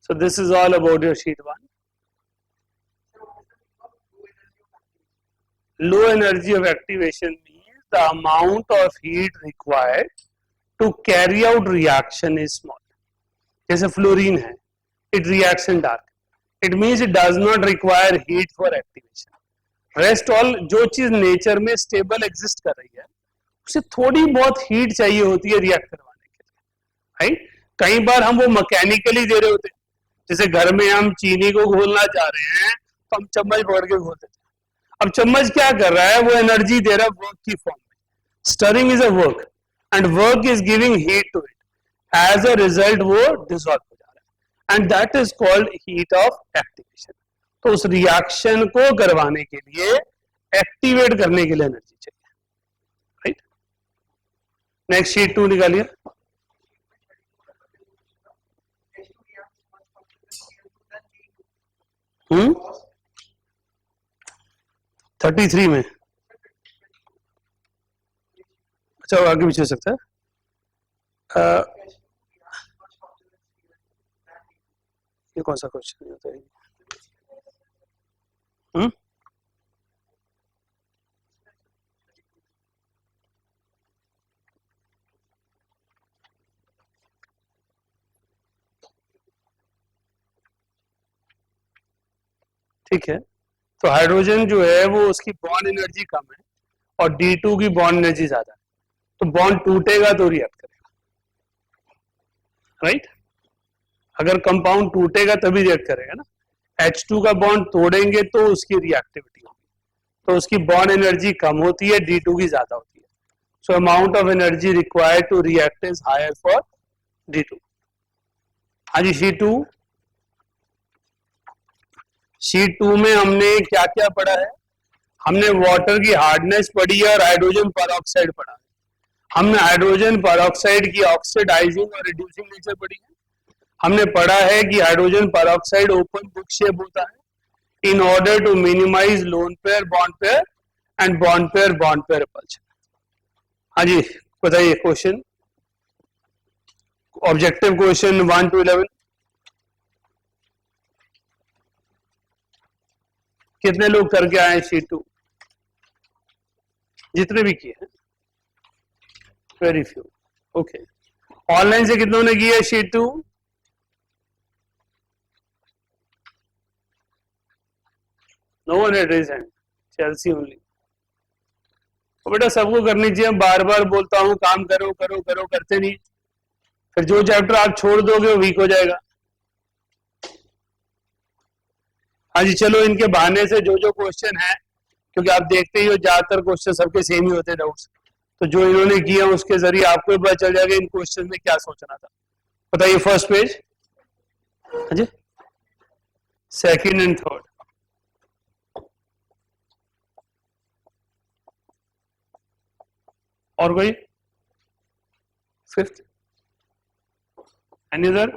Speaker 1: So this is all about your sheet 1. Low energy of activation means the amount of heat required to carry out reaction is small. जैसे फ्लोरीन है, it reacts in dark. It means it does not require heat for activation. Rest all जो चीज nature में stable exist कर रही है उसे थोड़ी बहुत हीट चाहिए होती है रिएक्ट करवाने के लिए, राइट। कई बार हम वो मैकेनिकली दे रहे होते हैं, जैसे घर में हम चीनी को घोलना चाह रहे हैं तो हम चम्मच पकड़ के घोल देते हैं। अब चम्मच क्या कर रहा है, वो एनर्जी दे रहा है वर्क की फॉर्म में। Stirring is a work and work is giving heat to it, as a result वो डिसॉल्व हो जा रहा है, and that is called heat of activation. तो उस रिएक्शन को करवाने के लिए, एक्टिवेट करने के लिए एनर्जी चाहिए, राइट। नेक्स्ट शीट 2 निकालिए। 33 में, अच्छा आगे पीछे हो सकता है। ये कौन सा क्वेश्चन होता है? ठीक है, तो हाइड्रोजन जो है वो उसकी बॉन्ड एनर्जी कम है और D2 की बॉन्ड एनर्जी ज्यादा है, तो बॉन्ड टूटेगा तो रिएक्ट करेगा, राइट। अगर कंपाउंड टूटेगा तभी रिएक्ट करेगा ना। H2 का बॉन्ड तोड़ेंगे तो उसकी रिएक्टिविटी होगी, तो उसकी बॉन्ड एनर्जी कम होती है, D2 की ज्यादा होती है। So amount of energy required to react is higher for D2। हाँ जी, शीट 2 में हमने क्या क्या पढ़ा है? हमने वाटर की हार्डनेस पढ़ी है और हाइड्रोजन परऑक्साइड पढ़ा है। हमने हाइड्रोजन परऑक्साइड की ऑक्सीडाइजिंग और रिड्यूसिंग नेचर पढ़ी है। हमने पढ़ा है कि hydrogen peroxide open book shape होता है in order to minimize lone pair bond pair and bond pair repulsion. हाँ जी बताइए क्वेश्चन, ऑब्जेक्टिव क्वेश्चन 1 to 11। कितने लोग करके आए शीट 2? जितने भी किए हैं, वेरी फ्यू, ओके। ऑनलाइन से कितनों ने किया sheet 2? No one had raise hand, Chelsea only. तो बेटा सबको करनी चाहिए, बार बार बोलता हूं काम करो करो करो, करते नहीं, फिर जो चैप्टर आप छोड़ दोगे वो वीक हो जाएगा। हाँ जी चलो, इनके बहाने से जो जो क्वेश्चन है, क्योंकि आप देखते ही हो ज्यादातर क्वेश्चन सबके सेम ही होते हैं डाउट्स, तो जो इन्होंने किया उसके जरिए आपको भी पता चल जाएगा इन क्वेश्चन में क्या सोचना था। बताइए फर्स्ट पेज। हाँ जी, सेकंड एंड थर्ड, और कोई? Fifth, any other?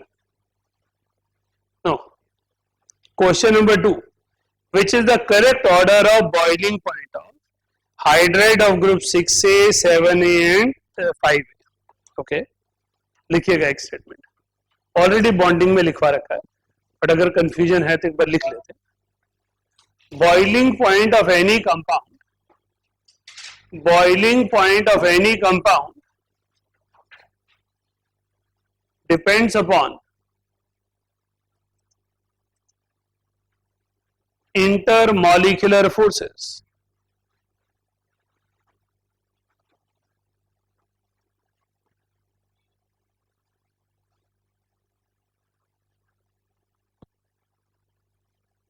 Speaker 1: No. Question number 2, which is the correct order of boiling point of hydride of group 6A, 7A and 5A? Okay, लिखिएगा एक स्टेटमेंट, ऑलरेडी बॉन्डिंग में लिखवा रखा है, but अगर कंफ्यूजन है तो एक बार लिख लेते हैं। Boiling point of any compound, boiling point of any compound depends upon intermolecular forces.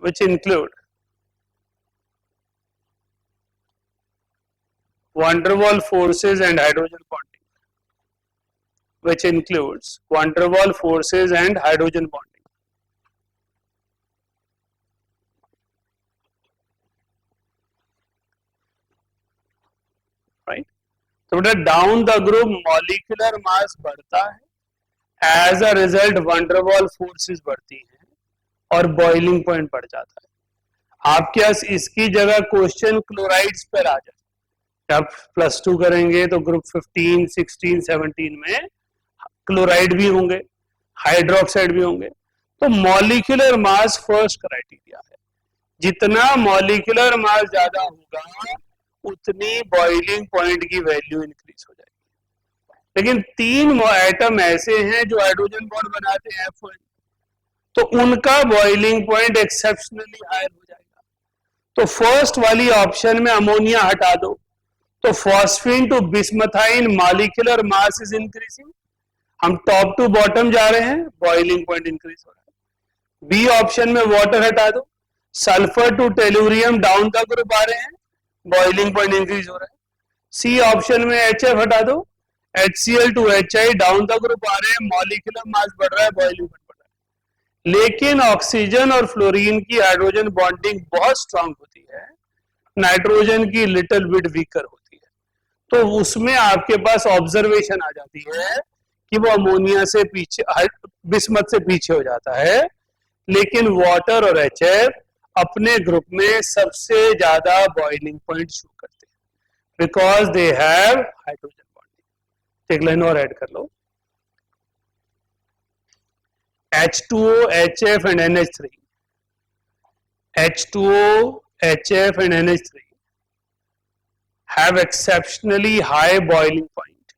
Speaker 1: Which include van der Waals forces and hydrogen bonding. which includes van der Waals forces and hydrogen bonding. Right? तो बेटा down the group molecular mass बढ़ता है, as a result van der Waals forces बढ़ती हैं और boiling point बढ़ जाता है। आपके पास इसकी जगह क्वेश्चन क्लोराइड्स पर आ जाए, आप +2 करेंगे तो ग्रुप 15, 16, 17 में क्लोराइड भी होंगे, हाइड्रोक्साइड भी होंगे। तो मॉलिक्यूलर मास फर्स्ट क्राइटेरिया है, जितना मॉलिक्यूलर मास ज्यादा होगा उतनी बॉइलिंग पॉइंट की वैल्यू इंक्रीज हो जाएगी। लेकिन 3 एटम ऐसे हैं जो हाइड्रोजन बॉन्ड बनाते हैं F1, तो उनका बॉइलिंग पॉइंट एक्सेप्शनली हायर हो जाएगा। तो फर्स्ट वाली ऑप्शन में अमोनिया हटा दो, तो phosphine to bismuthine molecular mass is increasing, हम टॉप टू बॉटम जा रहे हैं, बॉइलिंग पॉइंट इंक्रीज हो रहा है। बी ऑप्शन में वाटर हटा दो, sulphur to tellurium down the group आ रहे हैं, बॉइलिंग पॉइंट इंक्रीज हो रहा है। सी ऑप्शन में HF हटा दो, HCl to HI down the group आ रहे हैं, मॉलिक्यूलर मास बढ़ रहा है, बॉइलिंग पॉइंट बढ़ रहा है। लेकिन ऑक्सीजन और फ्लोरीन की हाइड्रोजन बॉन्डिंग बहुत स्ट्रांग होती है, नाइट्रोजन की लिटिल बिट वीकर होती है। तो उसमें आपके पास ऑब्जर्वेशन आ जाती है कि वो अमोनिया से पीछे, बिस्मथ से पीछे हो जाता है, लेकिन वाटर और HF अपने ग्रुप में सबसे ज्यादा बॉइलिंग पॉइंट शो करते हैं, because they have hydrogen bonding. एक लाइन और ऐड कर लो, H2O, HF and NH3, H2O, HF and NH3 have exceptionally high boiling point.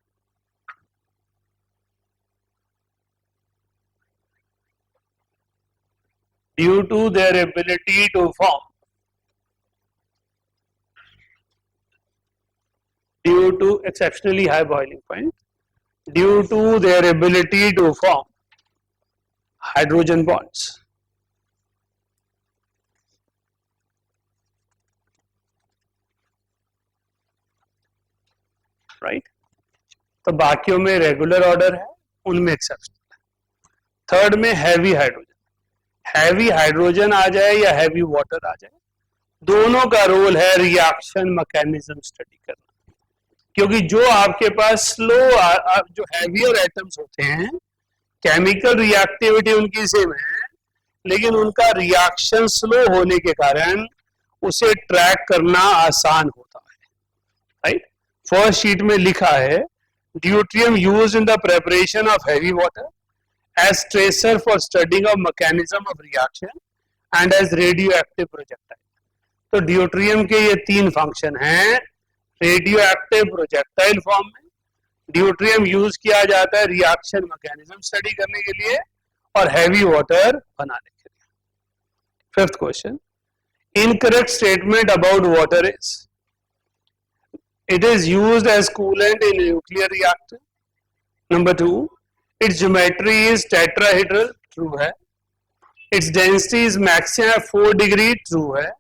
Speaker 1: Due to their ability to form, due to exceptionally high boiling point, due to their ability to form hydrogen bonds. Right? तो बाकियों में regular order है, उनमें exceptional है। Third में heavy hydrogen, heavy hydrogen आ जाए या heavy water आ जाए, दोनों का रोल है रिएक्शन मैकेनिज्म स्टडी करना। क्योंकि जो आपके पास स्लो, जो हैवियर एटम्स होते हैं, केमिकल रिएक्टिविटी उनकी सेम है, लेकिन उनका रिएक्शन स्लो होने के कारण उसे ट्रैक करना आसान होता है। राइट? फर्स्ट शीट में लिखा है, deuterium used in the preparation of heavy water, as tracer for studying of mechanism of reaction and as radioactive projectile। तो ड्यूट्रियम के ये 3 फंक्शन हैं। रेडियोएक्टिव प्रोजेक्टाइल फॉर्म में ड्यूट्रियम यूज किया जाता है रिएक्शन मैकेनिज्म स्टडी करने के लिए और हैवी वाटर बनाने के लिए। Fifth question, incorrect statement about water is, it is used as coolant in nuclear reactor. Number 2, its geometry is tetrahedral, true है। its density is maximum 4 degree, true है।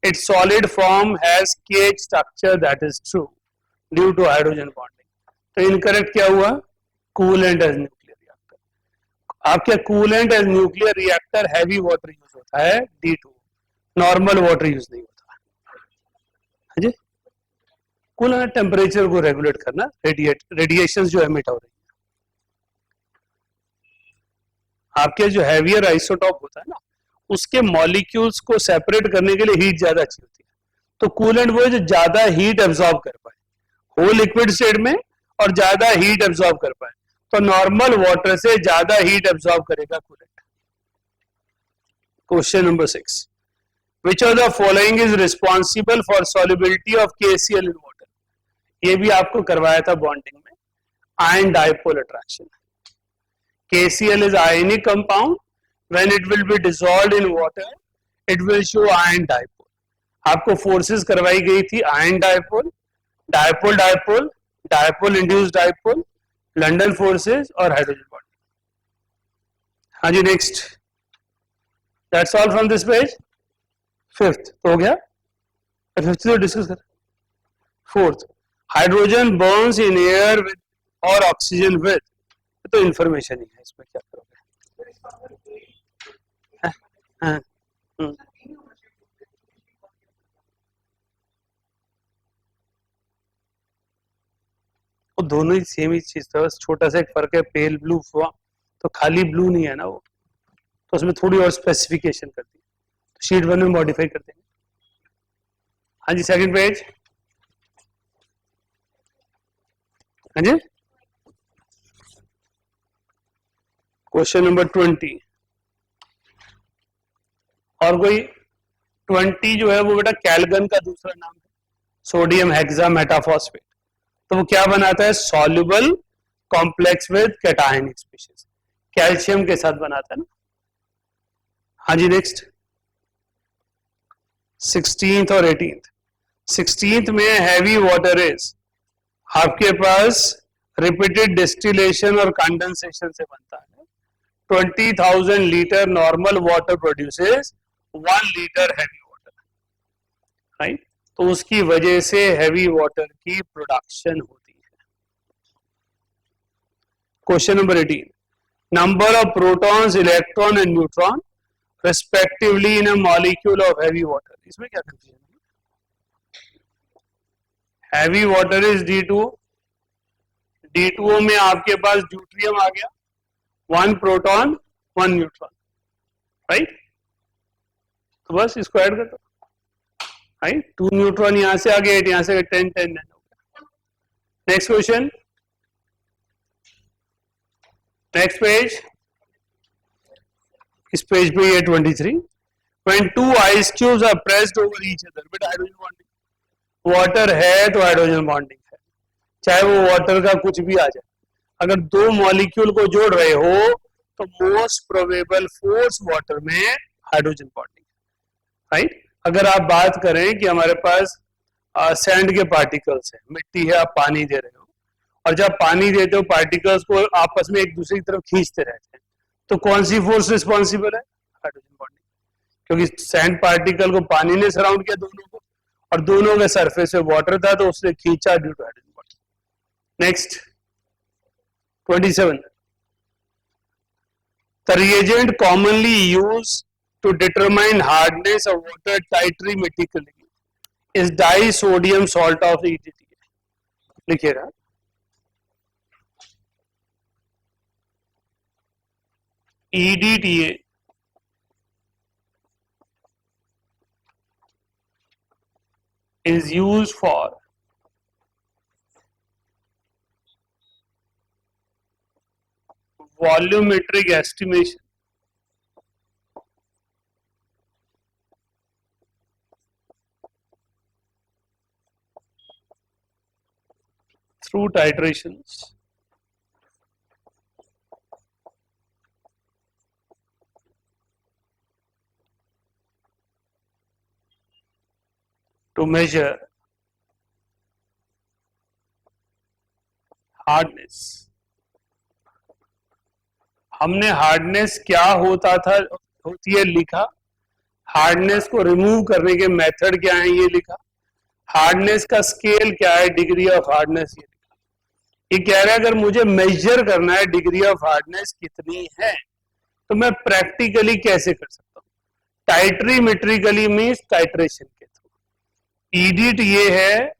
Speaker 1: its solid form has KH structure, that is true, due to hydrogen bonding। तो incorrect क्या हुआ? coolant as nuclear reactor। आपके coolant as nuclear reactor heavy water use होता है, D2, normal water use नहीं होता है जी। कूलेंट टेम्परेचर को रेगुलेट करना, रेडिएशन जो एमिट हो रही है। आपके जो हैवियर आइसोटॉप होता है ना, उसके मॉलिक्यूल्स को सेपरेट करने के लिए हीट ज्यादा चाहिए होती है। तो कूलेंट वो है जो ज्यादा हीट एब्जॉर्ब कर पाए हो लिक्विड स्टेट में और ज्यादा हीट एब्जॉर्ब कर पाए। तो नॉर्मल वाटर से ज्यादा हीट एब्जॉर्ब करेगा coolant. Question number 6, which of the following is responsible for solubility of KCl in water. ये भी आपको करवाया था बॉन्डिंग में, ion dipole attraction. KCl is ionic compound. When it will be dissolved in water, it will show ion dipole। आपको forces करवाई गई थी, ion dipole, dipole dipole, dipole induced dipole, London forces और हाइड्रोजन बॉन्डिंग। हाँ जी, next, that's all from this page. Fifth तो हो गया, फिफ्थ तो डिस्कस कर। Fourth, hydrogen burns in air with और ऑक्सीजन विद तो इंफॉर्मेशन ही है, इसमें क्या करोगे। हाँ, हाँ, वो दोनों ही सेम ही चीज था, बस छोटा सा एक फर्क है, पेल ब्लू हुआ तो खाली ब्लू नहीं है ना वो, तो उसमें थोड़ी और स्पेसिफिकेशन कर दी, तो शीट 1 में मॉडिफाई कर देंगे। हाँ जी, सेकंड पेज। हाँ जी, क्वेश्चन नंबर 20। और कोई 20 जो है वो बेटा कैलगन का दूसरा नाम है, सोडियम हेक्सा मेटाफॉस्फेट। तो वो क्या बनाता है, soluble complex with cationic species, calcium के साथ बनाता है ना। हाँ जी, नेक्स्ट 16th और 18th। 16th में हैवी वाटर इज, आपके पास रिपीटेड डिस्टिलेशन और कंडेंसेशन से बनता है। 20,000 litre normal water produces 1 litre heavy water, right. तो उसकी वजह से हैवी वाटर की प्रोडक्शन होती है। Question number 18, number of protons, electron and neutron respectively in a molecule of heavy water. इसमें क्या कंफ्यूजन है, heavy water is D2, D2O में आपके पास ड्यूट्रियम आ गया, 1 प्रोटॉन 1 न्यूट्रॉन, राइट। तो बस इसको ऐड कर दो, राइट। 2 न्यूट्रॉन यहां से आ गए, 8 यहां से 10 10 10 हो गया। Next question, next page. इस पेज पे ये 23, when two ice cubes are pressed over each other, बेटा हाइड्रोजन बॉन्डिंग, वाटर है तो हाइड्रोजन बॉन्डिंग है, चाहे वो वाटर का कुछ भी आ जाए। अगर दो मॉलिक्यूल को जोड़ रहे हो तो मोस्ट प्रोबेबल फोर्स वाटर में हाइड्रोजन बॉन्डिंग, राइट। अगर आप बात करें कि हमारे पास सैंड के पार्टिकल्स है, मिट्टी है, आप पानी दे रहे हो, और जब पानी देते हो पार्टिकल्स को आपस में एक दूसरे की तरफ खींचते रहते हैं, तो कौन सी फोर्स रिस्पॉन्सिबल है, हाइड्रोजन बॉन्डिंग, क्योंकि सैंड पार्टिकल को पानी ने सराउंड किया दोनों को, और दोनों के सरफेस पे वाटर था तो उसने खींचा ड्यू टू hydrogen bonding. Next 27, the reagent commonly used to determine hardness of water titrimetrically is disodium salt of EDTA, लिखिएगा। EDTA is used for volumetric estimation through titrations to measure hardness. हमने hardness क्या होता था, होती है लिखा, हार्डनेस को remove करने के मेथड क्या है ये लिखा, हार्डनेस का स्केल क्या है, डिग्री ऑफ हार्डनेस ये लिखा। ये कह रहा है अगर मुझे मेजर करना है डिग्री ऑफ हार्डनेस कितनी है तो मैं प्रैक्टिकली कैसे कर सकता हूं, टाइट्रीमेट्रिकली मीन्स टाइट्रेशन के थ्रू। ईडिट ये है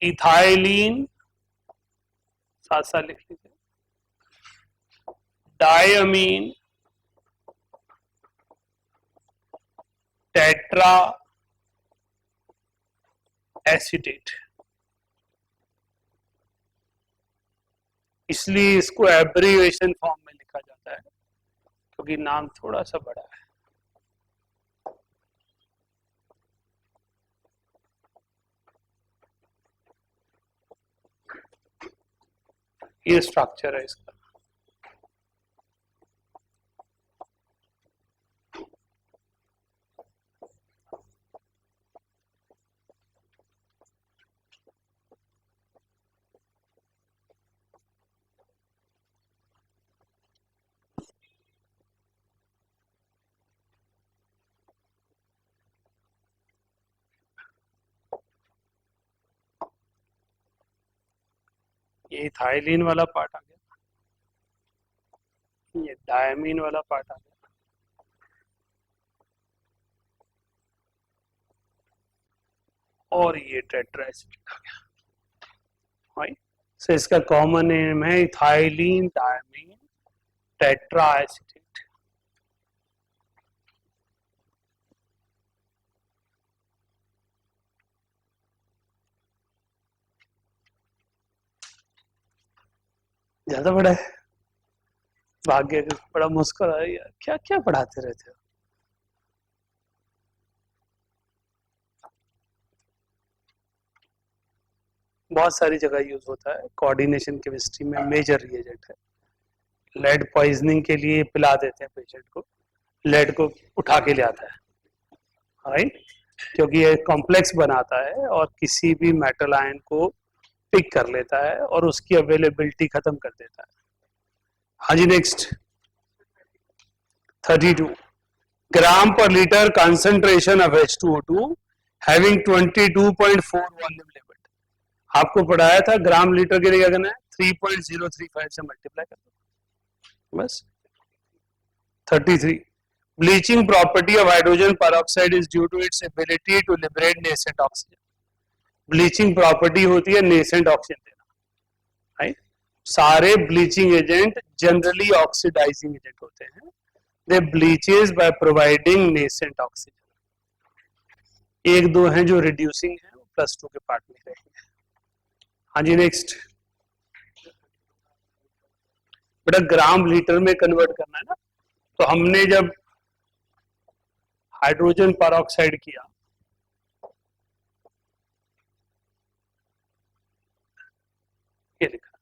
Speaker 1: इथाइलिन, साथ साथ लिख लीजिए, डायमीन टेट्रा एसिटेट, इसलिए इसको एब्रीवेशन फॉर्म में लिखा जाता है क्योंकि नाम थोड़ा सा बड़ा है। ये स्ट्रक्चर है इसका। ये इथाइलिन वाला पार्ट आ गया, ये डायमीन वाला पार्ट आ गया, और ये टेट्राएसिटिक आ गया। राइट, सो इसका कॉमन नेम है इथाइलिन डायमीन टेट्राएसिटेट। ज्यादा बड़ा है, भाग्य बड़ा मुस्कुरा है यार, क्या क्या पढ़ाते रहते हो। बहुत सारी जगह यूज होता है, कोऑर्डिनेशन केमिस्ट्री में मेजर रिएजेंट है। लेड पॉइजनिंग के लिए पिला देते हैं पेशेंट को, लेड को उठा के ले आता है, राइट, क्योंकि ये कॉम्प्लेक्स बनाता है और किसी भी मेटल आयन को पिक कर लेता है और उसकी अवेलेबिलिटी खत्म कर देता है। हाँ जी, next 32 gram per litre concentration of H2O2 having 22.4 volume limit. आपको पढ़ाया था ग्राम लीटर के लिए क्या करना है, 3.035 से मल्टीप्लाई कर दो बस। 33 bleaching property of hydrogen peroxide is due to its ability to liberate nascent oxygen. Bleaching property होती है नेसेंट ऑक्सीजन देना, राइट। सारे bleaching agent generally oxidising agent होते हैं, they bleaches by providing nascent oxygen. एक दो हैं जो रिड्यूसिंग है, वो +2 के पार्ट में रहेंगे। हाँ जी, नेक्स्ट बेटा ग्राम लीटर में कन्वर्ट करना है ना, तो हमने जब हाइड्रोजन पेरोक्साइड किया, ये लिखा,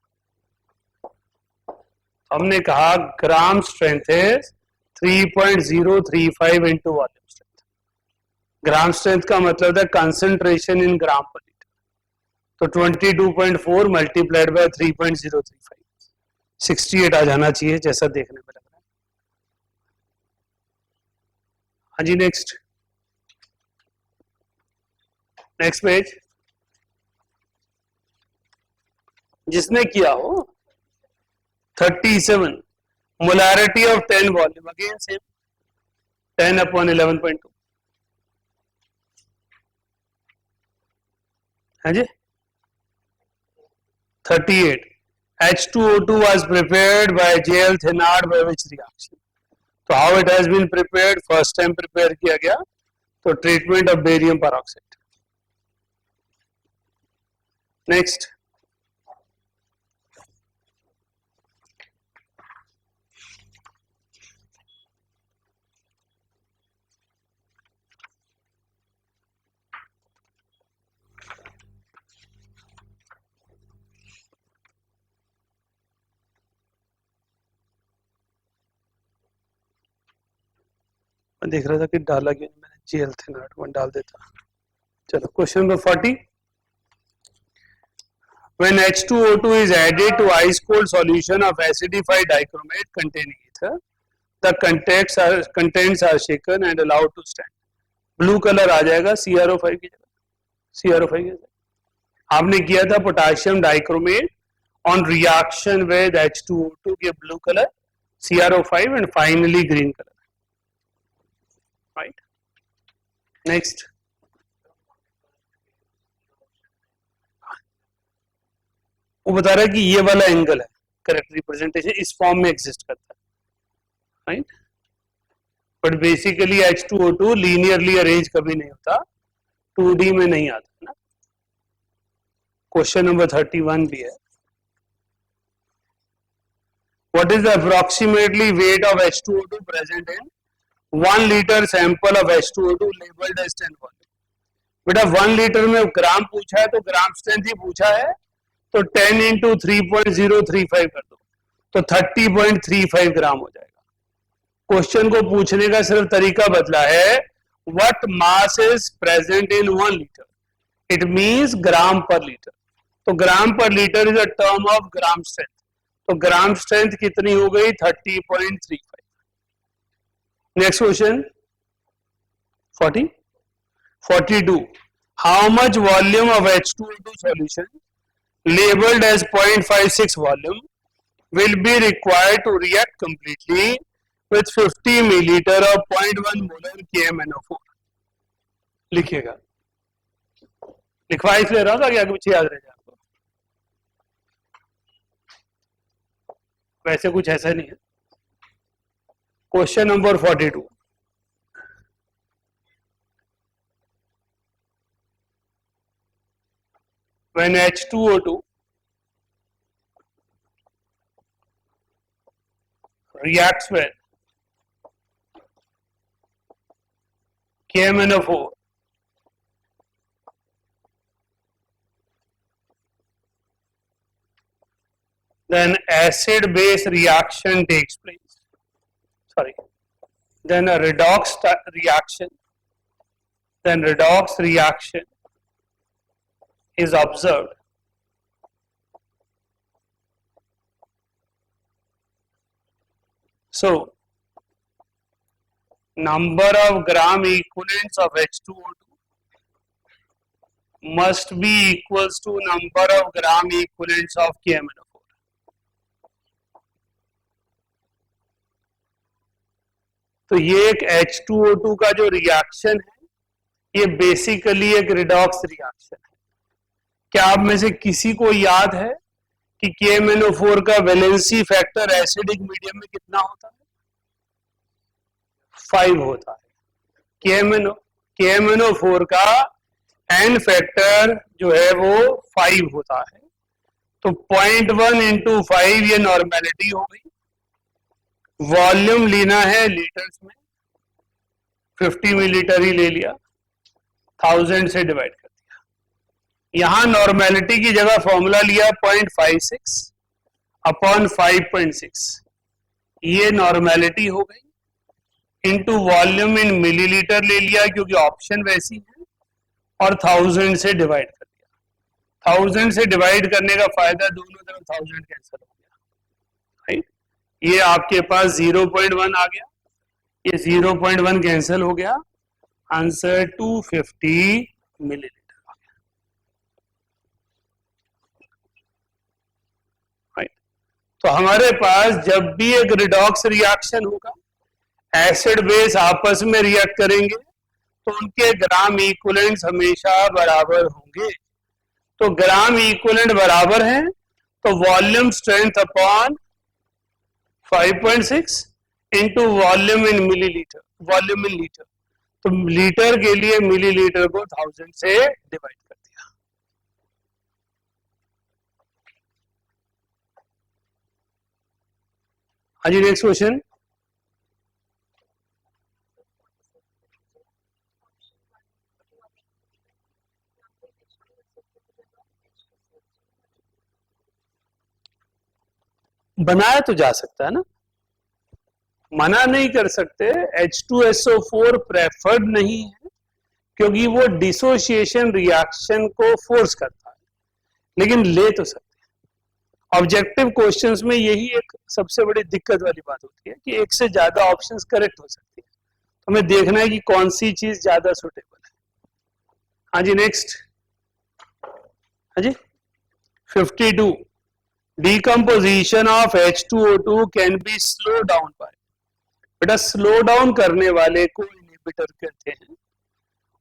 Speaker 1: हमने कहा ग्राम स्ट्रेंथ है 3.035 इंटू वॉल्यूम स्ट्रेंथ। ग्राम स्ट्रेंथ का मतलब है concentration in gram per litre, तो 22.4 मल्टीप्लाइड बाय 3.035, 68 आ जाना चाहिए जैसा देखने में लग रहा है। हाँ जी, नेक्स्ट पेज, जिसने किया हो 37 molarity of 10 volume, again same 10/11.2। हाँ जी, 38 H2O2 was prepared by J.L. Thenard by which reaction? तो how it has been prepared, first time prepare किया गया तो treatment of barium peroxide. Next देख रहा था कि डाला क्यों, मैंने जेल थेनार्ड वन डाल देता। चलो question number 40, when H2O2 is added to ice cold solution of acidified dichromate containing ether, the contents are shaken and allowed to stand। Blue colour आ जाएगा CrO5 की जगह, CrO5 की जगह। आपने किया था potassium dichromate on reaction with H2O2 के blue colour CrO5 and finally green colour, right. Next वो बता रहा है कि ये वाला एंगल है करेक्ट रिप्रेजेंटेशन, इस फॉर्म में एग्जिस्ट करता है, right. But basically H2O2 linearly arrange कभी नहीं होता, 2D में नहीं आता ना। क्वेश्चन नंबर 31 भी है, what is the approximately weight of H2O2 present in 1 litre sample of H2O2 labelled as 10 volume. बेटा 1 लीटर में ग्राम पूछा है तो ग्राम स्ट्रेंथ ही पूछा है, तो 10 इंटू 3.035 कर दो तो 30.35 ग्राम हो जाएगा। क्वेश्चन को पूछने का सिर्फ तरीका बदला है, what mass is present in 1 litre, it means gram per litre. तो gram per litre is a term of gram strength, तो ग्राम स्ट्रेंथ कितनी हो गई 30.35। Next question 42, how much volume of H2O2 solution labeled as 0.56 volume will be required to react completely with 50 milliliter of 0.1 molar KMnO4. लिखिएगा, लिखवा इसलिए रहा था कि आगे पीछे याद रह जाए आपको, वैसे कुछ ऐसा नहीं है. Question number 42. When H2O2 reacts with KMnO4, then acid base reaction takes place. Then a redox reaction. Then redox reaction is observed. So, number of gram equivalents of H2O2 must be equals to number of gram equivalents of KMnO4. तो ये एक H2O2 का जो reaction है, ये basically एक redox reaction है. क्या आप में से किसी को याद है कि KMnO4 का वैलेंसी फैक्टर एसिडिक मीडियम में कितना होता है? 5 होता है. KMnO4 का एन फैक्टर जो है वो 5 होता है. तो 0.1 इंटू 5 ये नॉर्मेलिटी हो गई. वॉल्यूम लेना है लीटर्स में, 50 मिलीलीटर ही ले लिया, 1000 से डिवाइड कर दिया. यहां नॉर्मेलिटी की जगह फॉर्मूला लिया 0.56 अपॉन 5.6, ये नॉर्मेलिटी हो गई. इनटू वॉल्यूम इन मिलीलीटर ले लिया क्योंकि ऑप्शन वैसी है, और 1000 से डिवाइड कर दिया. 1000 से डिवाइड करने का फायदा, दोनों तरफ 1000 कैंसिल हो गया. राइट, ये आपके पास 0.1 आ गया, ये 0.1 कैंसिल हो गया. आंसर 250 मिलीलीटर आ गया. राइट, तो हमारे पास जब भी एक रिडॉक्स रिएक्शन होगा, एसिड बेस आपस में रिएक्ट करेंगे, तो उनके ग्राम इक्विवेलेंट्स हमेशा बराबर होंगे. तो ग्राम इक्विवेलेंट बराबर हैं, तो volume strength upon 5.6 into volume in millilitre, volume in litre. तो लीटर के लिए मिलीलीटर को 1000 से डिवाइड कर दिया. हाँ जी, नेक्स्ट क्वेश्चन. बनाया तो जा सकता है ना, मना नहीं कर सकते. H2SO4 प्रेफर्ड नहीं है क्योंकि वो डिसोसिएशन रिएक्शन को फोर्स करता है, लेकिन ले तो सकते हैं. ऑब्जेक्टिव क्वेश्चंस में यही एक सबसे बड़ी दिक्कत वाली बात होती है कि एक से ज्यादा ऑप्शंस करेक्ट हो सकती है. तो हमें देखना है कि कौन सी चीज ज्यादा सुटेबल है. हाँ जी, नेक्स्ट. हाँ जी, 52. Decomposition of H2O2 can be slowed down by. बेटा, स्लो डाउन करने वाले को इनहिबिटर कहते हैं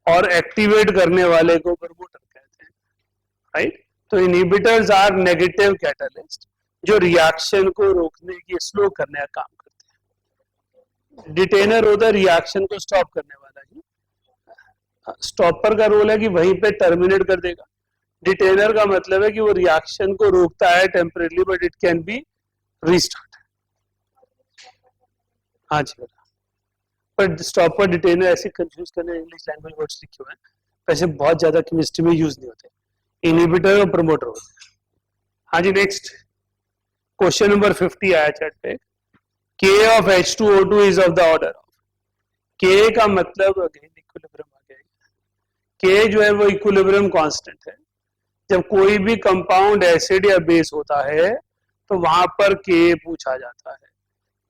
Speaker 1: और एक्टिवेट करने वाले को प्रमोटर कहते हैं. राइट, तो इनहिबिटर्स आर नेगेटिव कैटलिस्ट जो रिएक्शन को रोकने की, स्लो करने का काम करते हैं. डिटेनर होता है रिएक्शन को स्टॉप करने वाला ही. स्टॉपर का रोल है कि वहीं पे टर्मिनेट कर देगा. डिटेनर का मतलब है कि वो रिएक्शन को रोकता है temporary, but it can B restart. हाँ जी बेटा, पर स्टॉपर डिटेनर ऐसे कंफ्यूज करने इंग्लिश लैंग्वेज वर्ड्स लिखे हुए हैं, वैसे बहुत ज्यादा केमिस्ट्री में यूज नहीं होते. इनहिबिटर और प्रमोटर होते हैं. हाँ जी, नेक्स्ट. क्वेश्चन नंबर 50 आया चैट पे. K of H2O2 is of the order of. K का मतलब अगेन इक्विलिब्रियम आ गया. K जो है वो इक्विलिब्रियम कांस्टेंट है. जब कोई भी कंपाउंड एसिड या बेस होता है तो वहां पर K पूछा जाता है.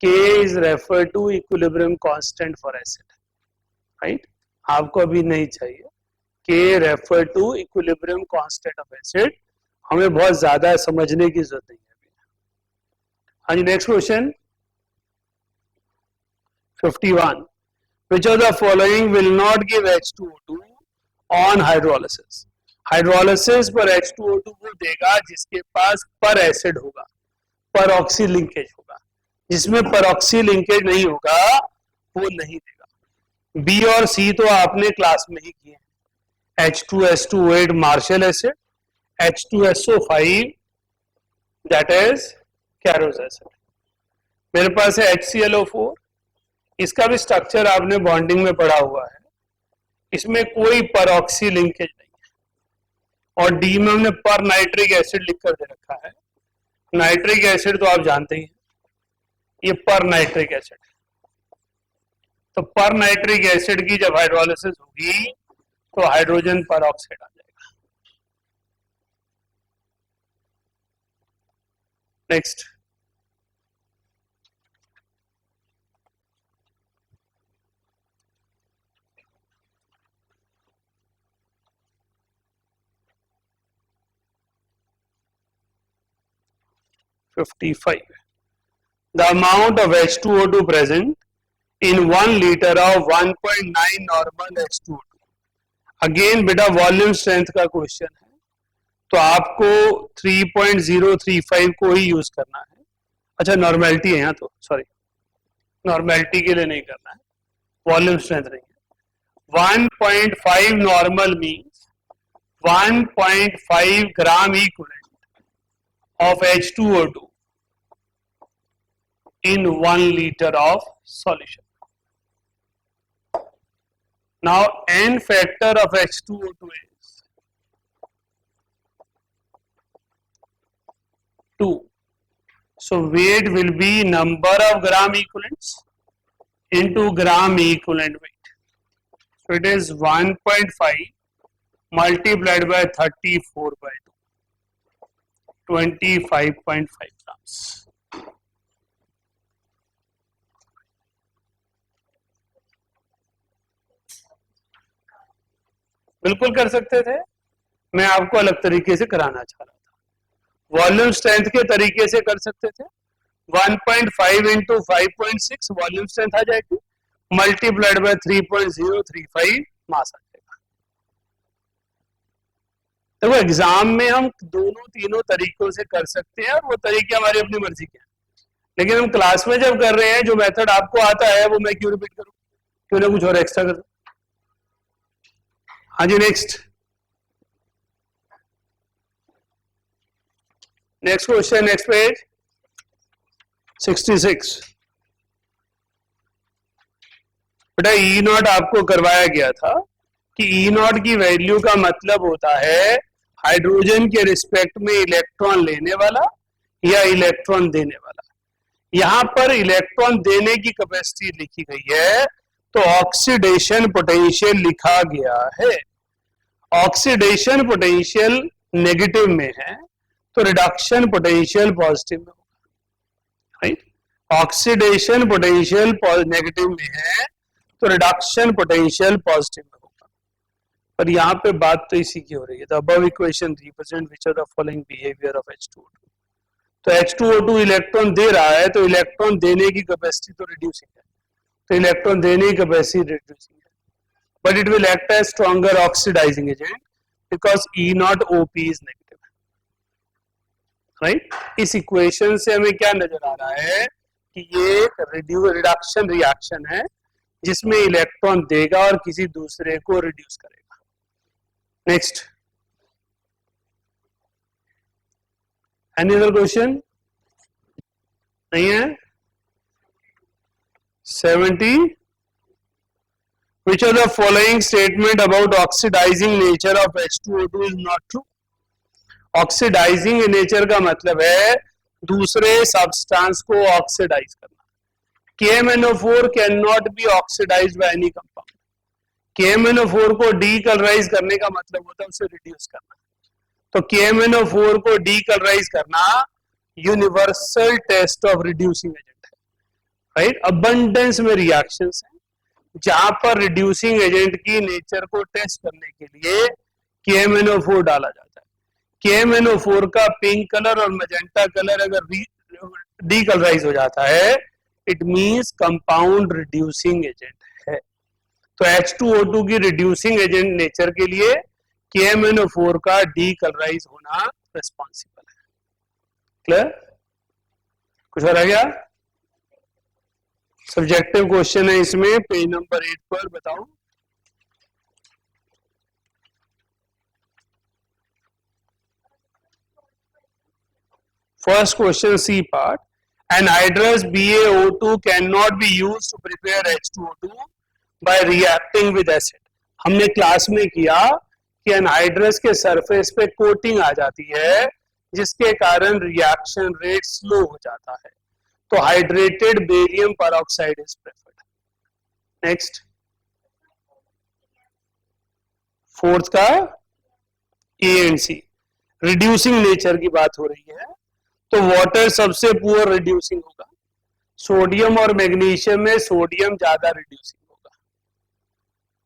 Speaker 1: K is referred to equilibrium constant for acid. Right, आपको अभी नहीं चाहिए. K refer to equilibrium constant of acid हमें बहुत ज्यादा समझने की जरूरत नहीं है। हाँ जी, next question 51. Which of the following will not give H2O2 on hydrolysis? Hydrolysis पर H2O2 वो देगा जिसके पास पर एसिड होगा, पर ऑक्सी लिंकेज होगा। जिसमें पर ऑक्सी लिंकेज नहीं होगा वो नहीं देगा। बी और सी तो आपने क्लास में ही किए हैं। H2S2O8 Marshall acid, H2SO5 that is Caro's acid. मेरे पास है HClO4, इसका भी स्ट्रक्चर आपने बॉन्डिंग में पढ़ा हुआ है, इसमें कोई परऑक्सी लिंकेज नहीं है। और डी में हमने पर नाइट्रिक एसिड लिखकर दे रखा है। नाइट्रिक एसिड तो आप जानते ही हैं, ये पर नाइट्रिक एसिड है। तो पर नाइट्रिक एसिड की जब हाइड्रोलिसिस होगी तो हाइड्रोजन पर ऑक्साइड आ जाएगा। Next 55. The amount of H2O2 present in 1 liter of 1.9 normal H2O2. Again बेटा वॉल्यूम स्ट्रेंथ का क्वेश्चन है, तो आपको 3.035 को ही यूज करना है। अच्छा नॉर्मेलिटी है यहाँ, तो सॉरी नॉर्मेलिटी के लिए नहीं करना है, वॉल्यूम स्ट्रेंथ नहीं है। 1.5 normal means 1.5 gram equivalent of H2O2 in 1 liter of solution. Now N factor of H2O2 is 2. So weight will be number of gram equivalents into gram equivalent weight. So it is 1.5 multiplied by 34 by 2. 25.5 grams. बिल्कुल कर सकते थे, मैं आपको अलग तरीके से कराना चाह रहा था। वॉल्यूम स्ट्रेंथ के तरीके से कर सकते थे। 1.5 इंटू 5.6 वॉल्यूम स्ट्रेंथ आ जाएगी, मल्टीप्लाइड बाय 3.035 मास आ जाएगा। देखो एग्जाम में हम दोनों तीनों तरीकों से कर सकते हैं और वो तरीके हमारी अपनी मर्जी के हैं, लेकिन हम क्लास में जब कर रहे हैं जो मेथड आपको आता है वो मैं क्यों रिपीट करूं, क्यों ना कुछ और एक्स्ट्रा कर दूं। हाँ जी नेक्स्ट क्वेश्चन, नेक्स्ट पेज 66। बेटा ई नॉट आपको करवाया गया था कि ई नॉट की वैल्यू का मतलब होता है हाइड्रोजन के रिस्पेक्ट में इलेक्ट्रॉन लेने वाला या इलेक्ट्रॉन देने वाला। यहां पर इलेक्ट्रॉन देने की कैपेसिटी लिखी गई है तो ऑक्सीडेशन पोटेंशियल लिखा गया है। ऑक्सीडेशन पोटेंशियल नेगेटिव में है तो रिडक्शन पोटेंशियल पॉजिटिव में होगा, राइट। ऑक्सीडेशन पोटेंशियल नेगेटिव में है तो रिडक्शन पोटेंशियल पॉजिटिव में होगा। पर यहाँ पे बात तो इसी की हो रही है। The above equation represent which of the following behaviour of H2O2। तो H2O2 इलेक्ट्रॉन दे रहा है तो इलेक्ट्रॉन देने की कैपेसिटी तो रिड्यूसिंग है, तो इलेक्ट्रॉन देने की कैपेसिटी रिड्यूसिंग है, but it will act as stronger oxidizing agent because E not OP is negative, right. इस इक्वेशन से हमें क्या नजर आ रहा है कि ये रिडक्शन रिएक्शन है जिसमें इलेक्ट्रॉन देगा और किसी दूसरे को रिड्यूस करेगा। Next, any other question? नहीं है। 70. Which of the following statement about oxidizing nature of H2O2 is not true? Oxidizing nature का मतलब है दूसरे सब्सटेंस को ऑक्सीडाइज करना। KMnO4 can not be oxidized by any compound. KMnO4 को डीकलराइज करने का मतलब होता है उसे रिड्यूस करना। तो KMnO4 को डीकलराइज करना universal test of reducing agent है, राइट। अबंडेंस में रिएक्शंस हैं जहां पर रिड्यूसिंग एजेंट की नेचर को टेस्ट करने के लिए KMnO4 डाला जाता है। KMnO4 का पिंक कलर और मैजेंटा कलर अगर डीकलराइज हो जाता है, it means compound reducing agent है। तो H2O2 की रिड्यूसिंग एजेंट नेचर के लिए KMnO4 का डीकलराइज होना रिस्पॉन्सिबल है। क्लियर? कुछ और है क्या? सब्जेक्टिव क्वेश्चन है इसमें, पेज नंबर 8 पर। बताओ। First question, C part. Anhydrous BaO2 cannot be used to prepare H2O2 by reacting with acid. हमने क्लास में किया कि एनहाइड्रस के सरफेस पे कोटिंग आ जाती है, जिसके कारण रिएक्शन रेट स्लो हो जाता है। तो hydrated barium peroxide is preferred. Next, fourth का A and C, reducing nature की बात हो रही है। तो वाटर सबसे पुअर रिड्यूसिंग होगा। सोडियम और मैग्नीशियम में सोडियम ज्यादा रिड्यूसिंग होगा।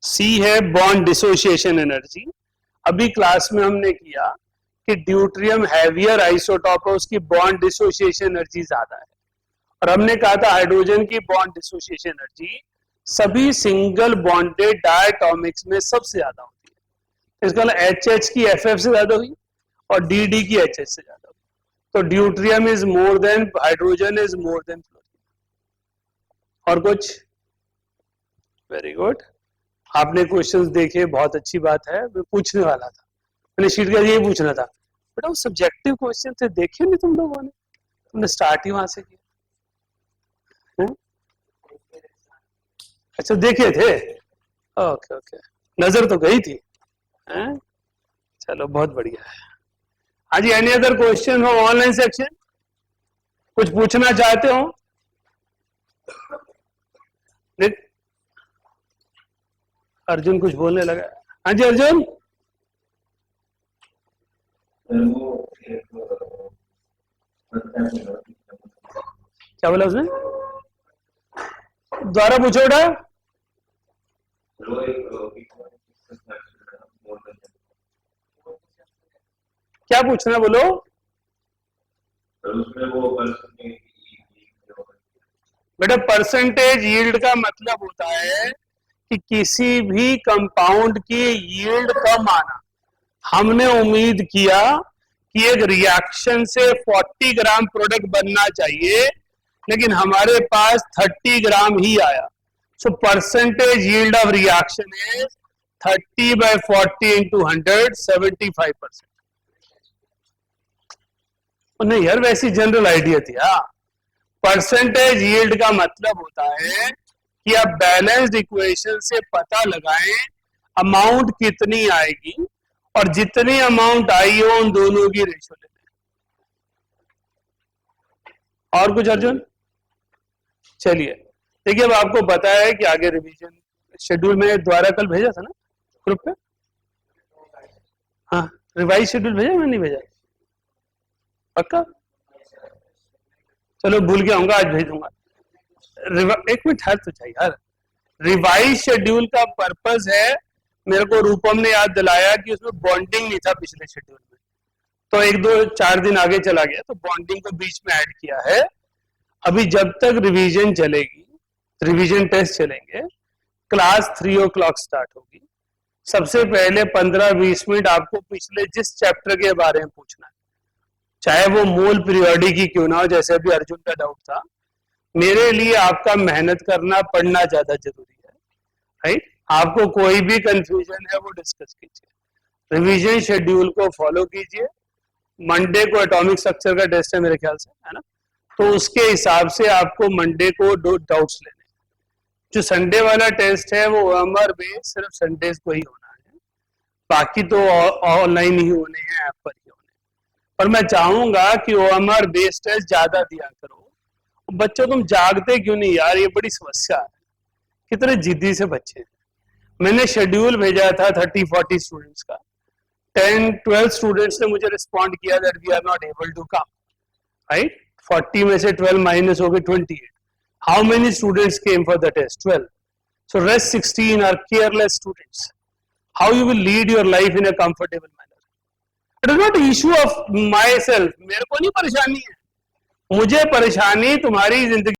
Speaker 1: सी है बॉन्ड डिसोसिएशन एनर्जी। अभी क्लास में हमने किया कि ड्यूट्रियम हैवियर आइसोटॉप है, उसकी बॉन्ड डिसोसिएशन एनर्जी ज्यादा है। और हमने कहा था हाइड्रोजन की बॉन्ड डिसोसिएशन एनर्जी सभी सिंगल बॉन्डेड डायटॉमिक्स में सबसे ज्यादा होती है। इसका मतलब HH की FF से ज्यादा हुई और DD की HH से ज्यादा हुई। तो deuterium is more than hydrogen is more than fluorine. और कुछ? वेरी गुड, आपने क्वेश्चंस देखे, बहुत अच्छी बात है। मैं पूछने वाला था, मैंने शीट का यही पूछना था बेटा, वो सब्जेक्टिव क्वेश्चन थे, देखे नहीं तुम लोगों ने? तुमने स्टार्ट ही वहां से किया। अच्छा, देखे थे? ओके ओके, नजर तो गई थी। चलो बहुत बढ़िया है। हाँ जी, एनी अदर क्वेश्चन हो ऑनलाइन सेक्शन? कुछ पूछना चाहते हो? अर्जुन कुछ बोलने लगा। हाँ जी अर्जुन, क्या बोला उसने? दोबारा पूछो बेटा। क्या पूछना, बोलो। बेटा परसेंटेज यील्ड का मतलब होता है कि किसी भी कंपाउंड की यील्ड कम आना। हमने उम्मीद किया कि एक रिएक्शन से 40 ग्राम प्रोडक्ट बनना चाहिए, लेकिन हमारे पास 30 ग्राम ही आया। So percentage yield of reaction is 30/40 into 100, 75%। नहीं यार, वैसी जनरल आइडिया थी। हाँ, परसेंटेज यील्ड का मतलब होता है कि आप बैलेंस्ड इक्वेशन से पता लगाएं अमाउंट कितनी आएगी, और जितनी अमाउंट आई हो उन दोनों की रेशो ले लें। और कुछ अर्जुन? चलिए देखिए, अब आपको पता है कि आगे रिवीजन शेड्यूल में द्वारा कल भेजा था ना ग्रुप पे। हाँ, रिवाइज शेड्यूल भेजा, मैं नहीं भेजा? पक्का? चलो भूल गया हूँ, आज भेज दूंगा। एक मिनट हर तो चाहिए यार। रिवाइज शेड्यूल का पर्पस है, मेरे को रूपम ने याद दिलाया कि उसमें बॉन्डिंग नहीं था पिछले शेड्यूल में, तो 1-2-4 दिन आगे चला गया, तो बॉन्डिंग को बीच में ऐड किया है। अभी जब तक रिवीजन चलेगी, रिवीजन टेस्ट चलेंगे, क्लास 3 o'clock स्टार्ट होगी। सबसे पहले 15-20 मिनट आपको पिछले जिस चैप्टर के बारे में पूछना है, चाहे वो मोल पीरियोडिक ही क्यों ना हो, जैसे अभी अर्जुन का डाउट था। मेरे लिए आपका मेहनत करना, पढ़ना ज्यादा जरूरी है, राइट? आपको कोई भी कंफ्यूजन है वो डिस्कस कीजिए, रिवीजन शेड्यूल को फॉलो कीजिए। मंडे को एटॉमिक स्ट्रक्चर का टेस्ट है मेरे ख्याल से, है ना? तो उसके हिसाब से आपको मंडे को डाउट्स लेने। जो संडे वाला टेस्ट है वो OMR बेस्ड सिर्फ संडेज को ही होना है, बाकी तो ऑनलाइन ही होने हैं, ऐप पर ही होने। पर मैं चाहूंगा कि OMR बेस्ड टेस्ट ज्यादा दिया करो। बच्चों तुम जागते क्यों नहीं यार, ये बड़ी समस्या है। कितने जिद्दी से बच्चे हैं। मैंने शेड्यूल भेजा था 30-40 स्टूडेंट्स का, 10-12 स्टूडेंट्स ने मुझे रिस्पॉन्ड किया that we are not able to come, right? 40 में से 12 माइनस हो गए 28। How many students came for the test? 12. So rest 16 are careless students. How you will lead your life in a comfortable manner? It is not issue of my self, मेरे को नहीं परेशानी है, मुझे परेशानी तुम्हारी जिंदगी